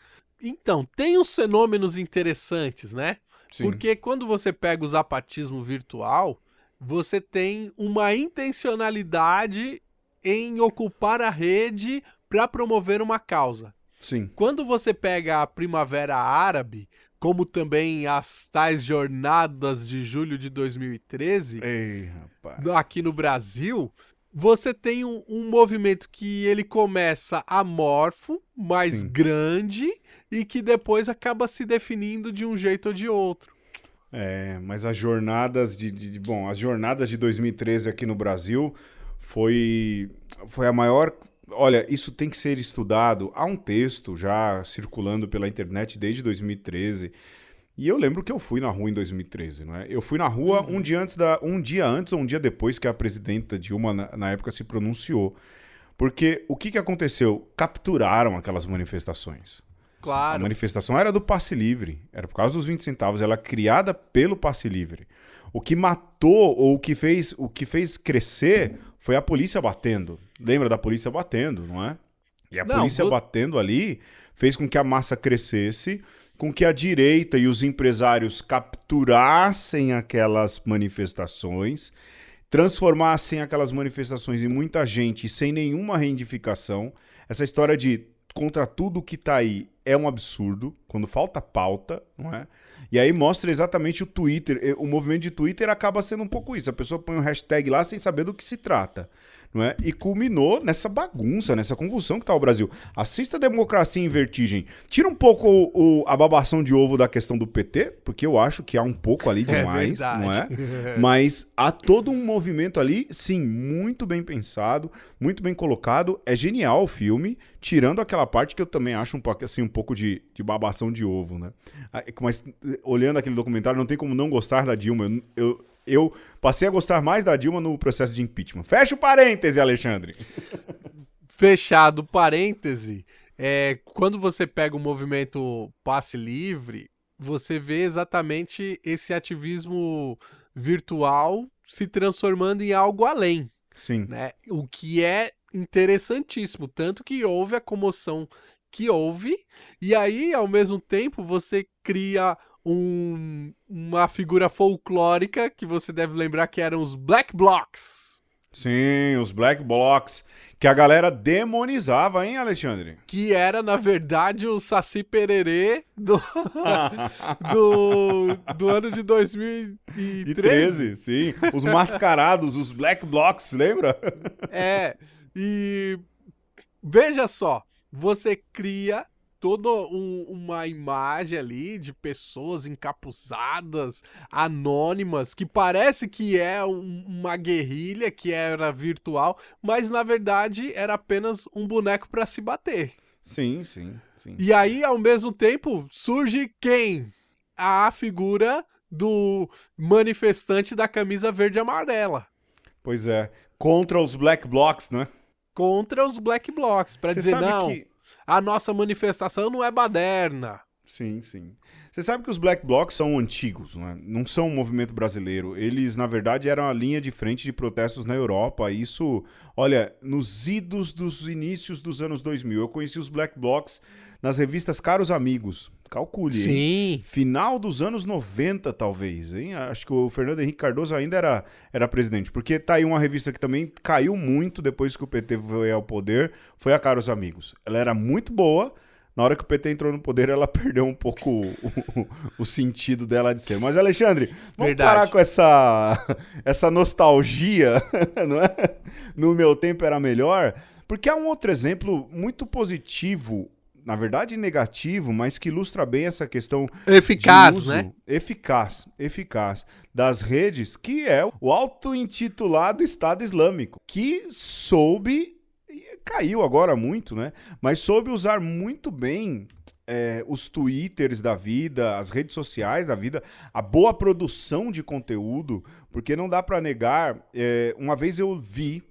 Então, tem uns fenômenos interessantes, né? Sim. Porque quando você pega o zapatismo virtual, você tem uma intencionalidade em ocupar a rede para promover uma causa. Sim. Quando você pega a Primavera Árabe, como também as tais jornadas de julho de 2013, Ei, rapaz. aqui no Brasil, você tem um movimento que ele começa amorfo, mais Sim. grande, e que depois acaba se definindo de um jeito ou de outro. Mas as jornadas as jornadas de 2013 aqui no Brasil foi a maior... Olha, isso tem que ser estudado. Há um texto já circulando pela internet desde 2013. E eu lembro que eu fui na rua em 2013, não é? Eu fui na rua um dia antes ou um dia depois que a presidenta Dilma, na época, se pronunciou. Porque o que aconteceu? Capturaram aquelas manifestações. Claro. A manifestação era do passe livre, era por causa dos 20 centavos, ela é criada pelo passe livre. O que matou, ou o que fez crescer, foi a polícia batendo. Lembra da polícia batendo, não é? E a polícia batendo ali fez com que a massa crescesse, com que a direita e os empresários capturassem aquelas manifestações, transformassem aquelas manifestações em muita gente sem nenhuma reivindicação. Essa história de contra tudo que tá aí é um absurdo, quando falta pauta, não é? E aí mostra exatamente o Twitter, o movimento de Twitter acaba sendo um pouco isso, a pessoa põe um hashtag lá sem saber do que se trata, não é? E culminou nessa bagunça, nessa convulsão que tá o Brasil. Assista a Democracia em Vertigem, tira um pouco a babação de ovo da questão do PT, porque eu acho que há um pouco ali demais, não é? Mas há todo um movimento ali, sim, muito bem pensado, muito bem colocado, é genial o filme, tirando aquela parte que eu também acho um pouco de babação de ovo, né? Mas olhando aquele documentário, não tem como não gostar da Dilma. Eu passei a gostar mais da Dilma no processo de impeachment. Fecha o parêntese, Alexandre. Fechado parêntese, quando você pega o movimento passe livre, você vê exatamente esse ativismo virtual se transformando em algo além. Sim. Né? O que é interessantíssimo, tanto que houve a comoção que houve, e aí, ao mesmo tempo, você cria uma figura folclórica, que você deve lembrar que eram os Black Blocs. Sim, os Black Blocs, que a galera demonizava, hein, Alexandre? Que era, na verdade, o Saci Pererê do ano de 2013. Sim. Os mascarados, os Black Blocs, lembra? E veja só, você cria toda uma imagem ali de pessoas encapuzadas, anônimas, que parece que é uma guerrilha, que era virtual, mas na verdade era apenas um boneco para se bater. Sim. E aí, ao mesmo tempo, surge quem? A figura do manifestante da camisa verde e amarela. Pois é, contra os Black Blocs, né? Contra os Black Blocs, para dizer, não, a nossa manifestação não é baderna. Sim. Você sabe que os Black Blocs são antigos, não são um movimento brasileiro. Eles, na verdade, eram a linha de frente de protestos na Europa. Isso, olha, nos idos dos inícios dos anos 2000. Eu conheci os Black Blocs nas revistas Caros Amigos. Calcule, Sim. hein? Final dos anos 90, talvez, hein? Acho que o Fernando Henrique Cardoso ainda era presidente, porque tá aí uma revista que também caiu muito depois que o PT foi ao poder, foi a Caros Amigos. Ela era muito boa, na hora que o PT entrou no poder, ela perdeu um pouco o sentido dela de ser. Mas, Alexandre, vamos parar com essa nostalgia, não é? No meu tempo era melhor, porque há um outro exemplo muito positivo, na verdade negativo, mas que ilustra bem essa questão eficaz, de uso, né? Eficaz das redes, que é o auto-intitulado Estado Islâmico, que soube, caiu agora muito, né? Mas soube usar muito bem os twitters da vida, as redes sociais da vida, a boa produção de conteúdo, porque não dá para negar, uma vez eu vi,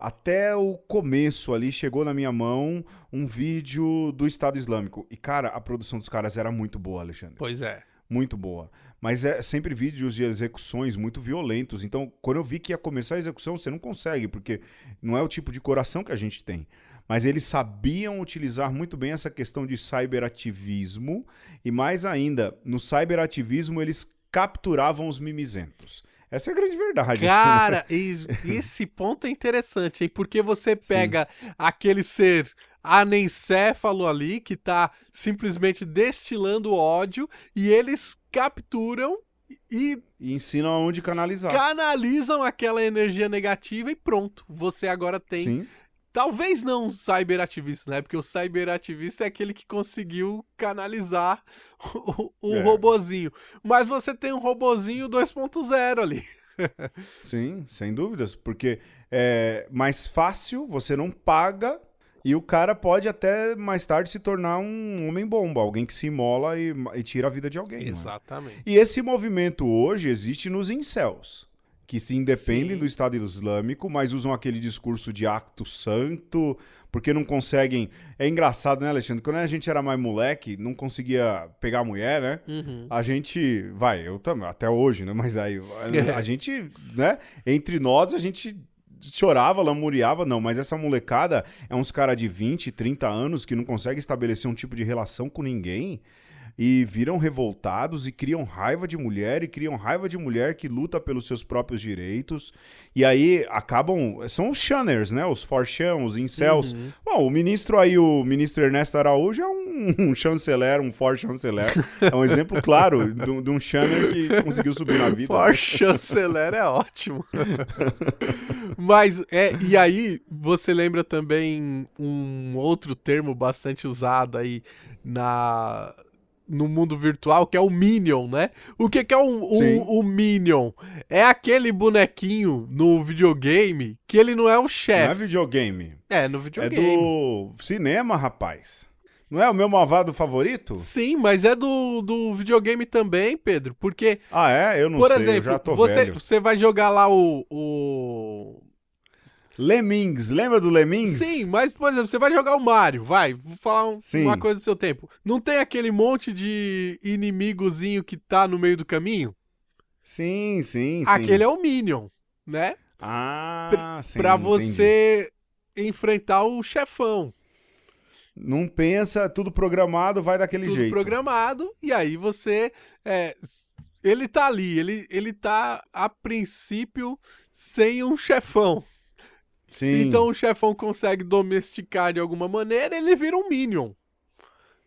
até o começo ali, chegou na minha mão um vídeo do Estado Islâmico. E, cara, a produção dos caras era muito boa, Alexandre. Pois é. Muito boa. Mas é sempre vídeos de execuções muito violentos. Então, quando eu vi que ia começar a execução, você não consegue, porque não é o tipo de coração que a gente tem. Mas eles sabiam utilizar muito bem essa questão de cyberativismo. E mais ainda, no cyberativismo, eles capturavam os mimizentos. Essa é a grande verdade. Cara, esse ponto é interessante, hein? Porque você pega aquele ser anencéfalo ali, que tá simplesmente destilando ódio, e eles capturam e ensinam aonde canalizar. Canalizam aquela energia negativa e pronto. Você agora tem... Sim. Talvez não um cyberativista, né? Porque o cyberativista é aquele que conseguiu canalizar um robozinho. Mas você tem um robozinho 2.0 ali. Sim, sem dúvidas. Porque é mais fácil, você não paga, e o cara pode até mais tarde se tornar um homem-bomba. Alguém que se imola e tira a vida de alguém. Exatamente. E esse movimento hoje existe nos incels, que se independem do Estado Islâmico, mas usam aquele discurso de acto santo, porque não conseguem... É engraçado, né, Alexandre? Quando a gente era mais moleque, não conseguia pegar a mulher, né? Uhum. A gente... eu também, até hoje, né? Mas aí, a gente, né? Entre nós, a gente chorava, lamuriava, não. Mas essa molecada é uns caras de 20, 30 anos que não conseguem estabelecer um tipo de relação com ninguém, e viram revoltados e criam raiva de mulher, e criam raiva de mulher que luta pelos seus próprios direitos, e aí acabam... São os shunners, né? Os forchan, os incels. Uhum. Bom, o ministro Ernesto Araújo é um chanceler, um for-chanceler. É um exemplo claro de um shunner que conseguiu subir na vida. For-chanceler é ótimo. Mas, e aí, você lembra também um outro termo bastante usado aí no mundo virtual, que é o Minion, né? O que é o Minion? É aquele bonequinho no videogame que ele não é o chefe. Não é videogame. No videogame. É do cinema, rapaz. Não é o meu malvado favorito? Sim, mas é do videogame também, Pedro, porque... Eu não por sei, exemplo, eu já tô velho. Você vai jogar lá o Lemmings, lembra do Lemmings? Sim, mas, por exemplo, você vai jogar o Mario, vou falar uma coisa do seu tempo. Não tem aquele monte de inimigozinho que tá no meio do caminho? Sim. Aquele é o Minion, né? Sim. Pra você enfrentar o chefão. Não pensa, tudo programado, vai daquele jeito. Tudo programado, e aí você... ele tá ali, ele tá, a princípio, sem um chefão. Sim. Então o chefão consegue domesticar de alguma maneira, ele vira um Minion,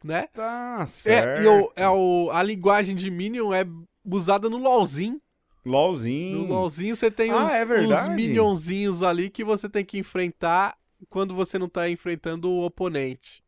né? Tá certo. A linguagem de Minion é usada no LoLzinho. No LoLzinho você tem os Minionzinhos ali que você tem que enfrentar quando você não tá enfrentando o oponente.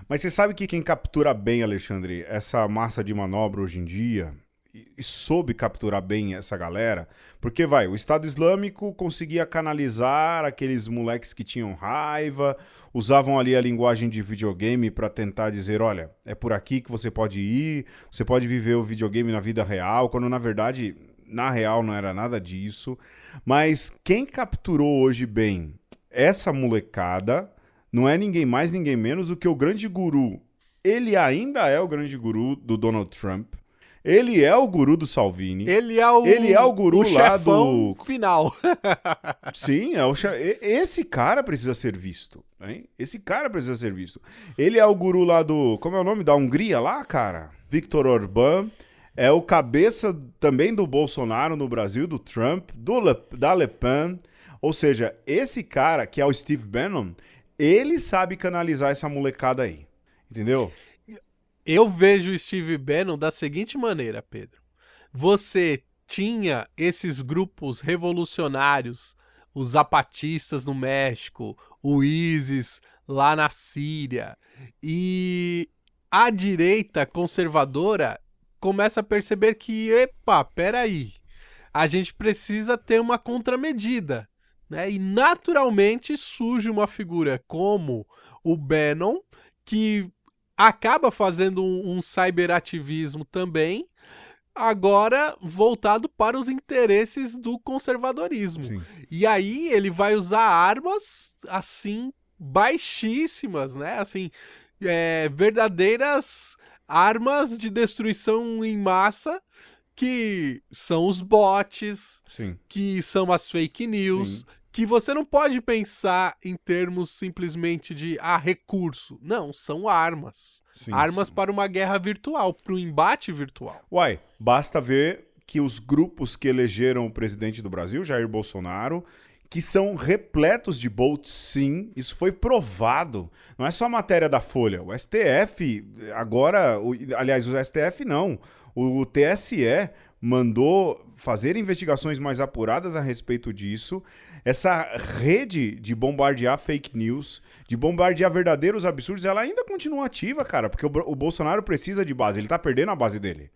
Mas você sabe que quem captura bem, Alexandre, essa massa de manobra hoje em dia... e soube capturar bem essa galera, porque o Estado Islâmico conseguia canalizar aqueles moleques que tinham raiva, usavam ali a linguagem de videogame para tentar dizer, olha, é por aqui que você pode ir, você pode viver o videogame na vida real, quando na verdade, na real não era nada disso. Mas quem capturou hoje bem essa molecada não é ninguém mais, ninguém menos do que o grande guru. Ele ainda é o grande guru do Donald Trump. Ele é o guru do Salvini. Ele é o guru o lá chefão final. Sim, esse cara precisa ser visto. Hein? Esse cara precisa ser visto. Ele é o guru lá do... Como é o nome? Da Hungria lá, cara? Viktor Orbán. É o cabeça também do Bolsonaro no Brasil, do Trump, da Le Pen. Ou seja, esse cara, que é o Steve Bannon, ele sabe canalizar essa molecada aí. Entendeu? Eu vejo o Steve Bannon da seguinte maneira, Pedro. Você tinha esses grupos revolucionários, os zapatistas no México, o ISIS lá na Síria, e a direita conservadora começa a perceber que, peraí, a gente precisa ter uma contramedida, né? E naturalmente surge uma figura como o Bannon, que acaba fazendo um cyberativismo também, agora voltado para os interesses do conservadorismo. Sim. E aí ele vai usar armas, assim, baixíssimas, né? Assim, verdadeiras armas de destruição em massa, que são os bots, Sim. que são as fake news, Sim. que você não pode pensar em termos simplesmente de recurso. Não, são armas. Sim, armas sim. para uma guerra virtual, para um embate virtual. Uai, basta ver que os grupos que elegeram o presidente do Brasil, Jair Bolsonaro, que são repletos de bots, sim, isso foi provado. Não é só matéria da Folha. O STF, agora, aliás, o STF não, o TSE mandou fazer investigações mais apuradas a respeito disso. Essa rede de bombardear fake news, de bombardear verdadeiros absurdos, ela ainda continua ativa, cara, porque o Bolsonaro precisa de base, ele tá perdendo a base dele.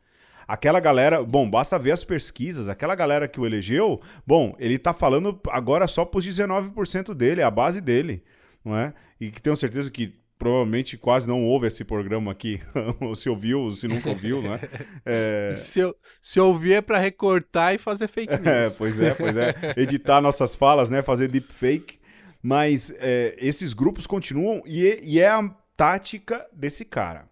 Aquela galera, bom, basta ver as pesquisas, aquela galera que o elegeu, bom, ele tá falando agora só pros 19% dele, é a base dele, não é? E que tenho certeza que provavelmente quase não ouve esse programa aqui, ou se ouviu, ou se nunca ouviu, né? Se ouvir é pra recortar e fazer fake news. Pois é. Editar nossas falas, né? Fazer deepfake. Mas esses grupos continuam e é a tática desse cara.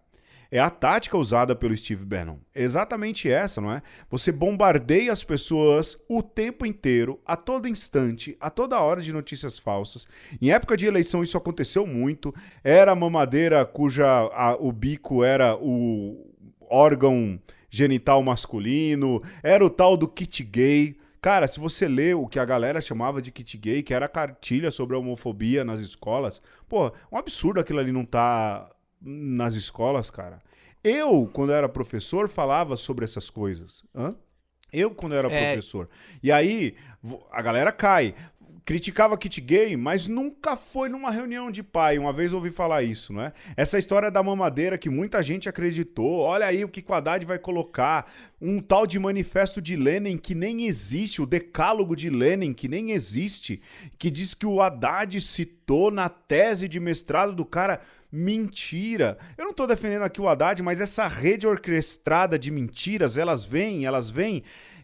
É a tática usada pelo Steve Bannon. É exatamente essa, não é? Você bombardeia as pessoas o tempo inteiro, a todo instante, a toda hora de notícias falsas. Em época de eleição isso aconteceu muito. Era a mamadeira o bico era o órgão genital masculino, era o tal do kit gay. Cara, se você lê o que a galera chamava de kit gay, que era a cartilha sobre a homofobia nas escolas, pô, um absurdo aquilo ali não tá nas escolas, cara. Eu, quando era professor, falava sobre essas coisas. Professor. E aí, a galera cai. Criticava kit gay, mas nunca foi numa reunião de pai. Uma vez eu ouvi falar isso, né? Essa história da mamadeira que muita gente acreditou. Olha aí o que o Haddad vai colocar. Um tal de manifesto de Lenin que nem existe. O decálogo de Lenin que nem existe. Que diz que o Haddad citou na tese de mestrado do cara. Mentira. Eu não tô defendendo aqui o Haddad, mas essa rede orquestrada de mentiras, elas vêm.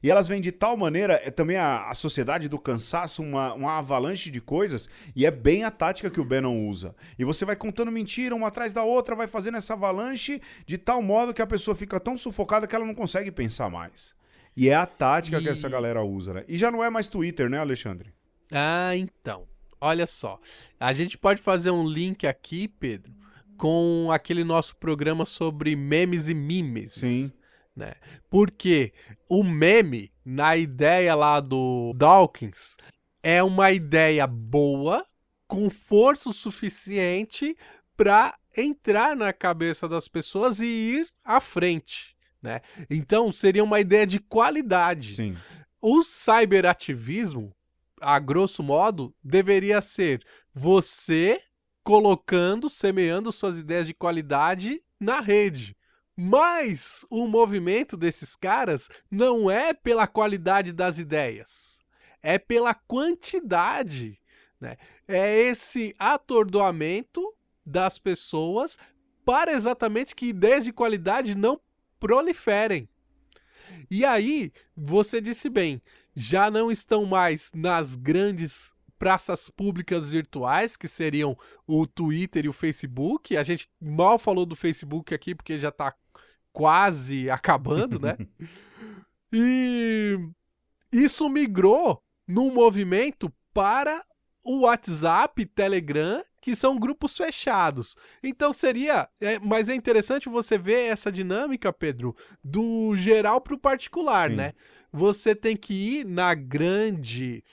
E elas vêm de tal maneira, também a sociedade do cansaço, uma avalanche de coisas, e é bem a tática que o Bannon usa. E você vai contando mentira uma atrás da outra, vai fazendo essa avalanche de tal modo que a pessoa fica tão sufocada que ela não consegue pensar mais. E é a tática que essa galera usa, né? E já não é mais Twitter, né, Alexandre? Então. Olha só. A gente pode fazer um link aqui, Pedro, com aquele nosso programa sobre memes e memes. Sim. Né? Porque o meme, na ideia lá do Dawkins, é uma ideia boa, com força suficiente para entrar na cabeça das pessoas e ir à frente. Né? Então, seria uma ideia de qualidade. Sim. O cyberativismo, a grosso modo, deveria ser você semeando suas ideias de qualidade na rede. Mas o movimento desses caras não é pela qualidade das ideias, é pela quantidade, né? É esse atordoamento das pessoas para exatamente que ideias de qualidade não proliferem. E aí, você disse bem, já não estão mais nas grandes praças públicas virtuais, que seriam o Twitter e o Facebook. A gente mal falou do Facebook aqui, porque já está quase acabando, né? E isso migrou num movimento para o WhatsApp, Telegram, que são grupos fechados. Então mas é interessante você ver essa dinâmica, Pedro, do geral para o particular, né? Você tem que ir na grande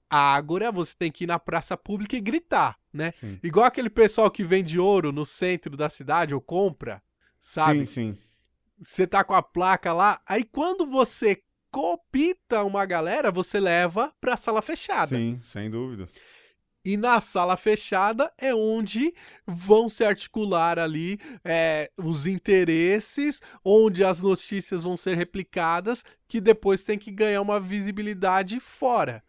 ágora, você tem que ir na praça pública e gritar, né? Sim. Igual aquele pessoal que vende ouro no centro da cidade ou compra, sabe? Sim. Você tá com a placa lá, aí quando você copita uma galera, você leva pra sala fechada. Sim, sem dúvida. E na sala fechada é onde vão se articular ali os interesses, onde as notícias vão ser replicadas, que depois tem que ganhar uma visibilidade fora.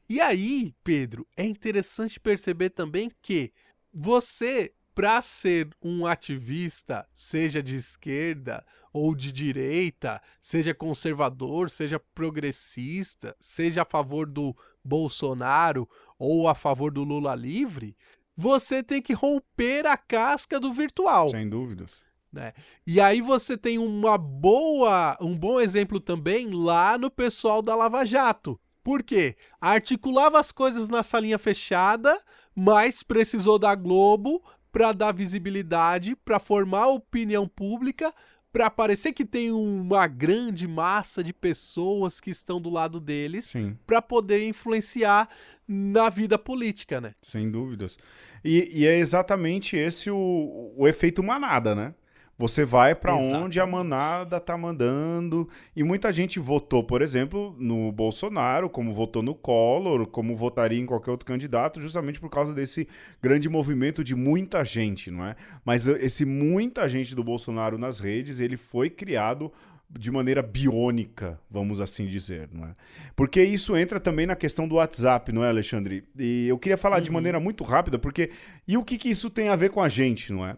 E aí, Pedro, é interessante perceber também que você, para ser um ativista, seja de esquerda ou de direita, seja conservador, seja progressista, seja a favor do Bolsonaro ou a favor do Lula livre, você tem que romper a casca do virtual. Sem dúvidas. Né? E aí você tem um bom exemplo também lá no pessoal da Lava Jato. Por quê? Articulava as coisas na salinha fechada, mas precisou da Globo para dar visibilidade, para formar opinião pública, para parecer que tem uma grande massa de pessoas que estão do lado deles, para poder influenciar na vida política, né? Sem dúvidas. E é exatamente esse o efeito manada, né? Você vai para onde a manada tá mandando. E muita gente votou, por exemplo, no Bolsonaro, como votou no Collor, como votaria em qualquer outro candidato, justamente por causa desse grande movimento de muita gente, não é? Mas esse muita gente do Bolsonaro nas redes, ele foi criado de maneira biônica, vamos assim dizer, não é? Porque isso entra também na questão do WhatsApp, não é, Alexandre? E eu queria falar de maneira muito rápida, porque... E o que isso tem a ver com a gente, não é?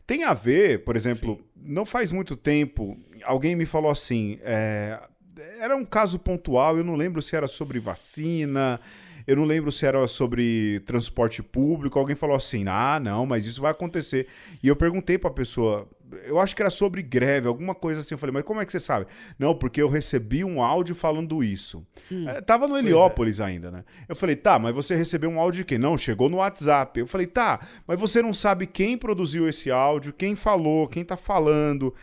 Tem a ver, por exemplo, não faz muito tempo, alguém me falou assim, era um caso pontual, eu não lembro se era sobre vacina, eu não lembro se era sobre transporte público, alguém falou assim, não, mas isso vai acontecer. E eu perguntei pra pessoa, eu acho que era sobre greve, alguma coisa assim, eu falei, mas como é que você sabe? Não, porque eu recebi um áudio falando isso. Tava no Heliópolis ainda, né? Eu falei, tá, mas você recebeu um áudio de quem? Não, chegou no WhatsApp. Eu falei, tá, mas você não sabe quem produziu esse áudio, quem falou, quem tá falando,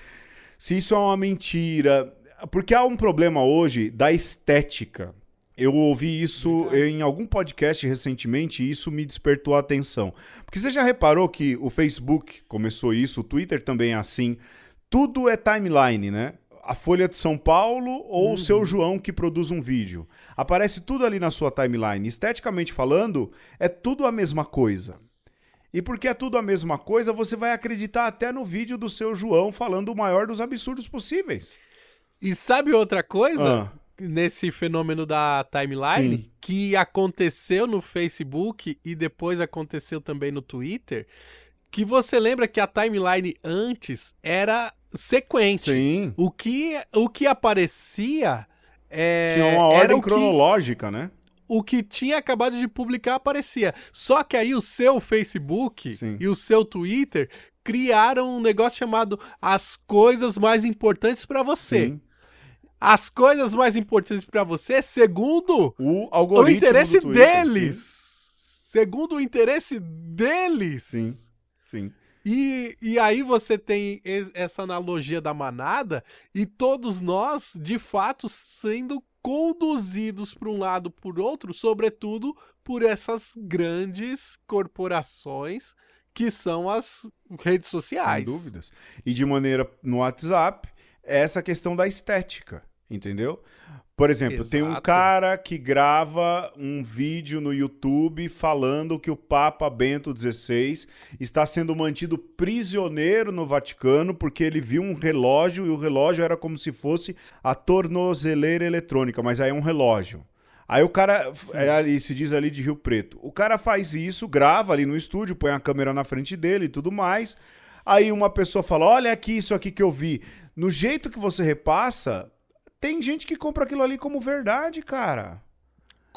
se isso é uma mentira. Porque há um problema hoje da estética. Eu ouvi isso em algum podcast recentemente e isso me despertou a atenção. Porque você já reparou que o Facebook começou isso, o Twitter também é assim, tudo é timeline, né? A Folha de São Paulo ou o Seu João que produz um vídeo. Aparece tudo ali na sua timeline. Esteticamente falando, é tudo a mesma coisa. E porque é tudo a mesma coisa, você vai acreditar até no vídeo do Seu João falando o maior dos absurdos possíveis. E sabe outra coisa? Nesse fenômeno da timeline, que aconteceu no Facebook e depois aconteceu também no Twitter, que você lembra que a timeline antes era sequente. Sim. O que aparecia tinha uma ordem cronológica, né? O que tinha acabado de publicar aparecia. Só que aí o seu Facebook e o seu Twitter criaram um negócio chamado As Coisas Mais Importantes para Você. Sim. As coisas mais importantes para você, segundo o algoritmo interesse do Twitter, deles. Segundo o interesse deles. Sim. E aí você tem essa analogia da manada e todos nós, de fato, sendo conduzidos por um lado por outro, sobretudo por essas grandes corporações que são as redes sociais. Sem dúvidas. E de maneira no WhatsApp, essa questão da estética, entendeu? Por exemplo, tem um cara que grava um vídeo no YouTube falando que o Papa Bento XVI está sendo mantido prisioneiro no Vaticano porque ele viu um relógio e o relógio era como se fosse a tornozeleira eletrônica, mas aí é um relógio. Aí o cara, se diz ali de Rio Preto, o cara faz isso, grava ali no estúdio, põe a câmera na frente dele e tudo mais. Aí uma pessoa fala, olha aqui, isso aqui que eu vi. No jeito que você repassa, tem gente que compra aquilo ali como verdade, cara.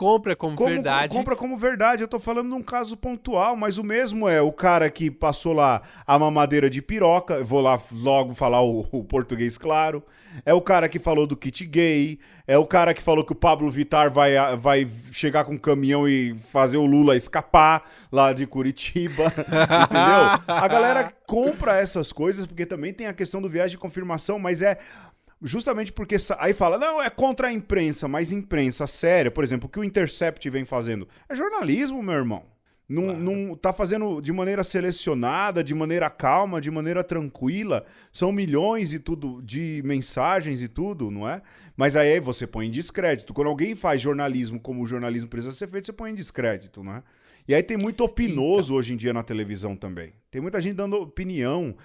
compra como verdade. Compra como verdade. Eu tô falando de um caso pontual, mas o mesmo é o cara que passou lá a mamadeira de piroca, eu vou lá logo falar o português claro, é o cara que falou do kit gay, é o cara que falou que o Pablo Vittar vai chegar com um caminhão e fazer o Lula escapar lá de Curitiba, entendeu? A galera compra essas coisas porque também tem a questão do viés de confirmação, mas é justamente porque aí fala, não, é contra a imprensa, mas imprensa séria, por exemplo, o que o Intercept vem fazendo é jornalismo, meu irmão. Não tá fazendo de maneira selecionada, de maneira calma, de maneira tranquila. São milhões e tudo de mensagens e tudo, não é? Mas aí você põe em descrédito. Quando alguém faz jornalismo como o jornalismo precisa ser feito, você põe em descrédito, não é? E aí tem muito opinoso hoje em dia na televisão também. Tem muita gente dando opinião.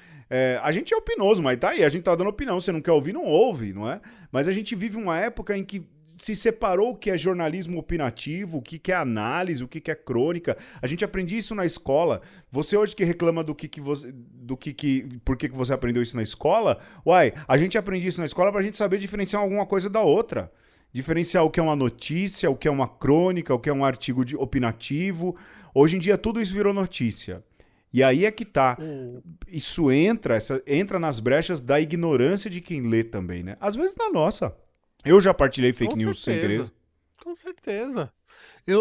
A gente é opinoso, mas tá aí, a gente tá dando opinião. Você não quer ouvir, não ouve, não é? Mas a gente vive uma época em que se separou o que é jornalismo opinativo, o que é análise, o que é crônica. A gente aprende isso na escola. Você hoje que reclama por que você aprendeu isso na escola, a gente aprende isso na escola pra gente saber diferenciar alguma coisa da outra. Diferenciar o que é uma notícia, o que é uma crônica, o que é um artigo opinativo. Hoje em dia tudo isso virou notícia. E aí é que tá. Isso entra nas brechas da ignorância de quem lê também, né? Às vezes na nossa. Eu já partilhei fake news sem querer. Com certeza.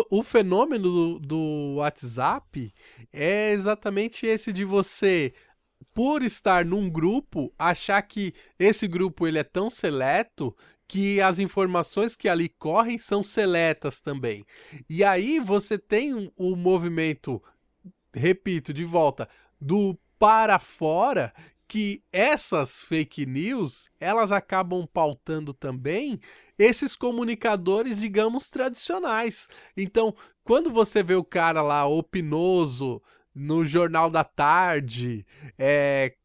O fenômeno do WhatsApp é exatamente esse de você, por estar num grupo, achar que esse grupo ele é tão seleto que as informações que ali correm são seletas também. E aí você tem o movimento, repito, de volta, do para fora, que essas fake news, elas acabam pautando também esses comunicadores, digamos, tradicionais. Então, quando você vê o cara lá opinoso no Jornal da Tarde,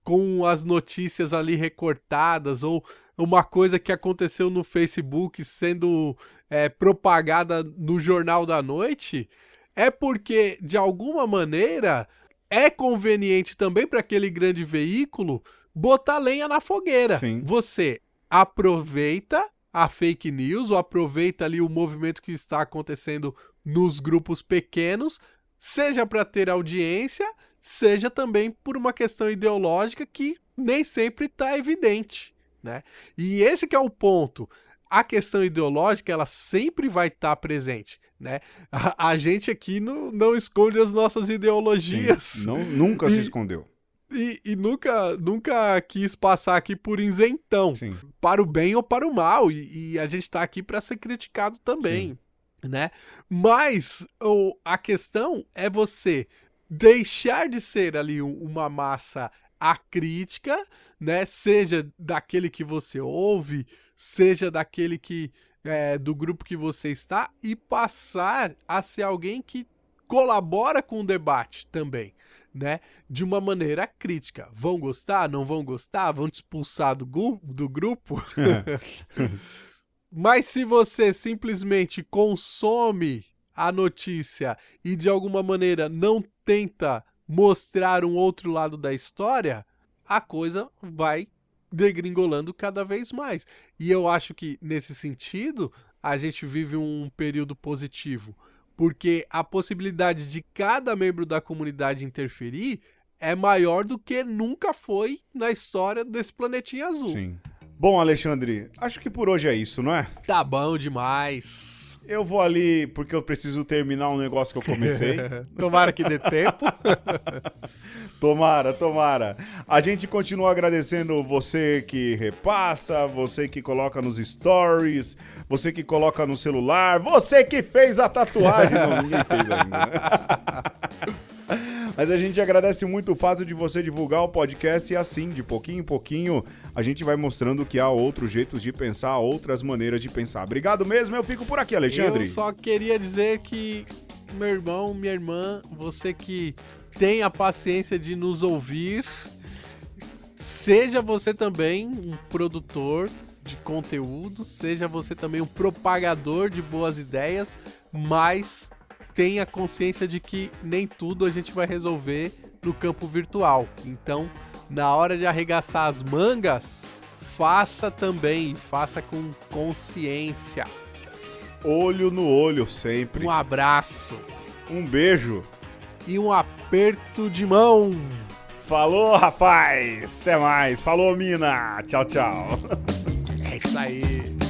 com as notícias ali recortadas, ou uma coisa que aconteceu no Facebook sendo propagada no Jornal da Noite, é porque, de alguma maneira, é conveniente também para aquele grande veículo botar lenha na fogueira. Sim. Você aproveita a fake news, ou aproveita ali o movimento que está acontecendo nos grupos pequenos, seja para ter audiência, seja também por uma questão ideológica que nem sempre está evidente, né? E esse que é o ponto. A questão ideológica, ela sempre vai estar presente, né? A gente aqui não esconde as nossas ideologias. Sim, nunca se escondeu. E nunca quis passar aqui por isentão. Sim. Para o bem ou para o mal. E a gente está aqui para ser criticado também. Sim. Né? Mas a questão é você deixar de ser ali uma massa acrítica, né? Seja daquele que você ouve, seja daquele que do grupo que você está, e passar a ser alguém que colabora com o debate também, né? De uma maneira crítica. Vão gostar? Não vão gostar? Vão te expulsar do grupo? Mas se você simplesmente consome a notícia e de alguma maneira não tenta mostrar um outro lado da história, a coisa vai degringolando cada vez mais. E eu acho que, nesse sentido, a gente vive um período positivo, porque a possibilidade de cada membro da comunidade interferir é maior do que nunca foi na história desse planetinha azul. Sim. Bom, Alexandre, acho que por hoje é isso, não é? Tá bom demais. Eu vou ali porque eu preciso terminar um negócio que eu comecei. Tomara que dê tempo. Tomara. A gente continua agradecendo você que repassa, você que coloca nos stories, você que coloca no celular, você que fez a tatuagem. Não, ninguém fez ainda, né? Mas a gente agradece muito o fato de você divulgar o podcast, e assim, de pouquinho em pouquinho, a gente vai mostrando que há outros jeitos de pensar, outras maneiras de pensar. Obrigado mesmo, eu fico por aqui, Alexandre. Eu só queria dizer que, meu irmão, minha irmã, você que tem a paciência de nos ouvir, seja você também um produtor de conteúdo, seja você também um propagador de boas ideias, mas tenha consciência de que nem tudo a gente vai resolver no campo virtual. Então, na hora de arregaçar as mangas, faça também, faça com consciência. Olho no olho sempre. Um abraço. Um beijo. E um aperto de mão. Falou, rapaz. Até mais. Falou, mina. Tchau, tchau. É isso aí.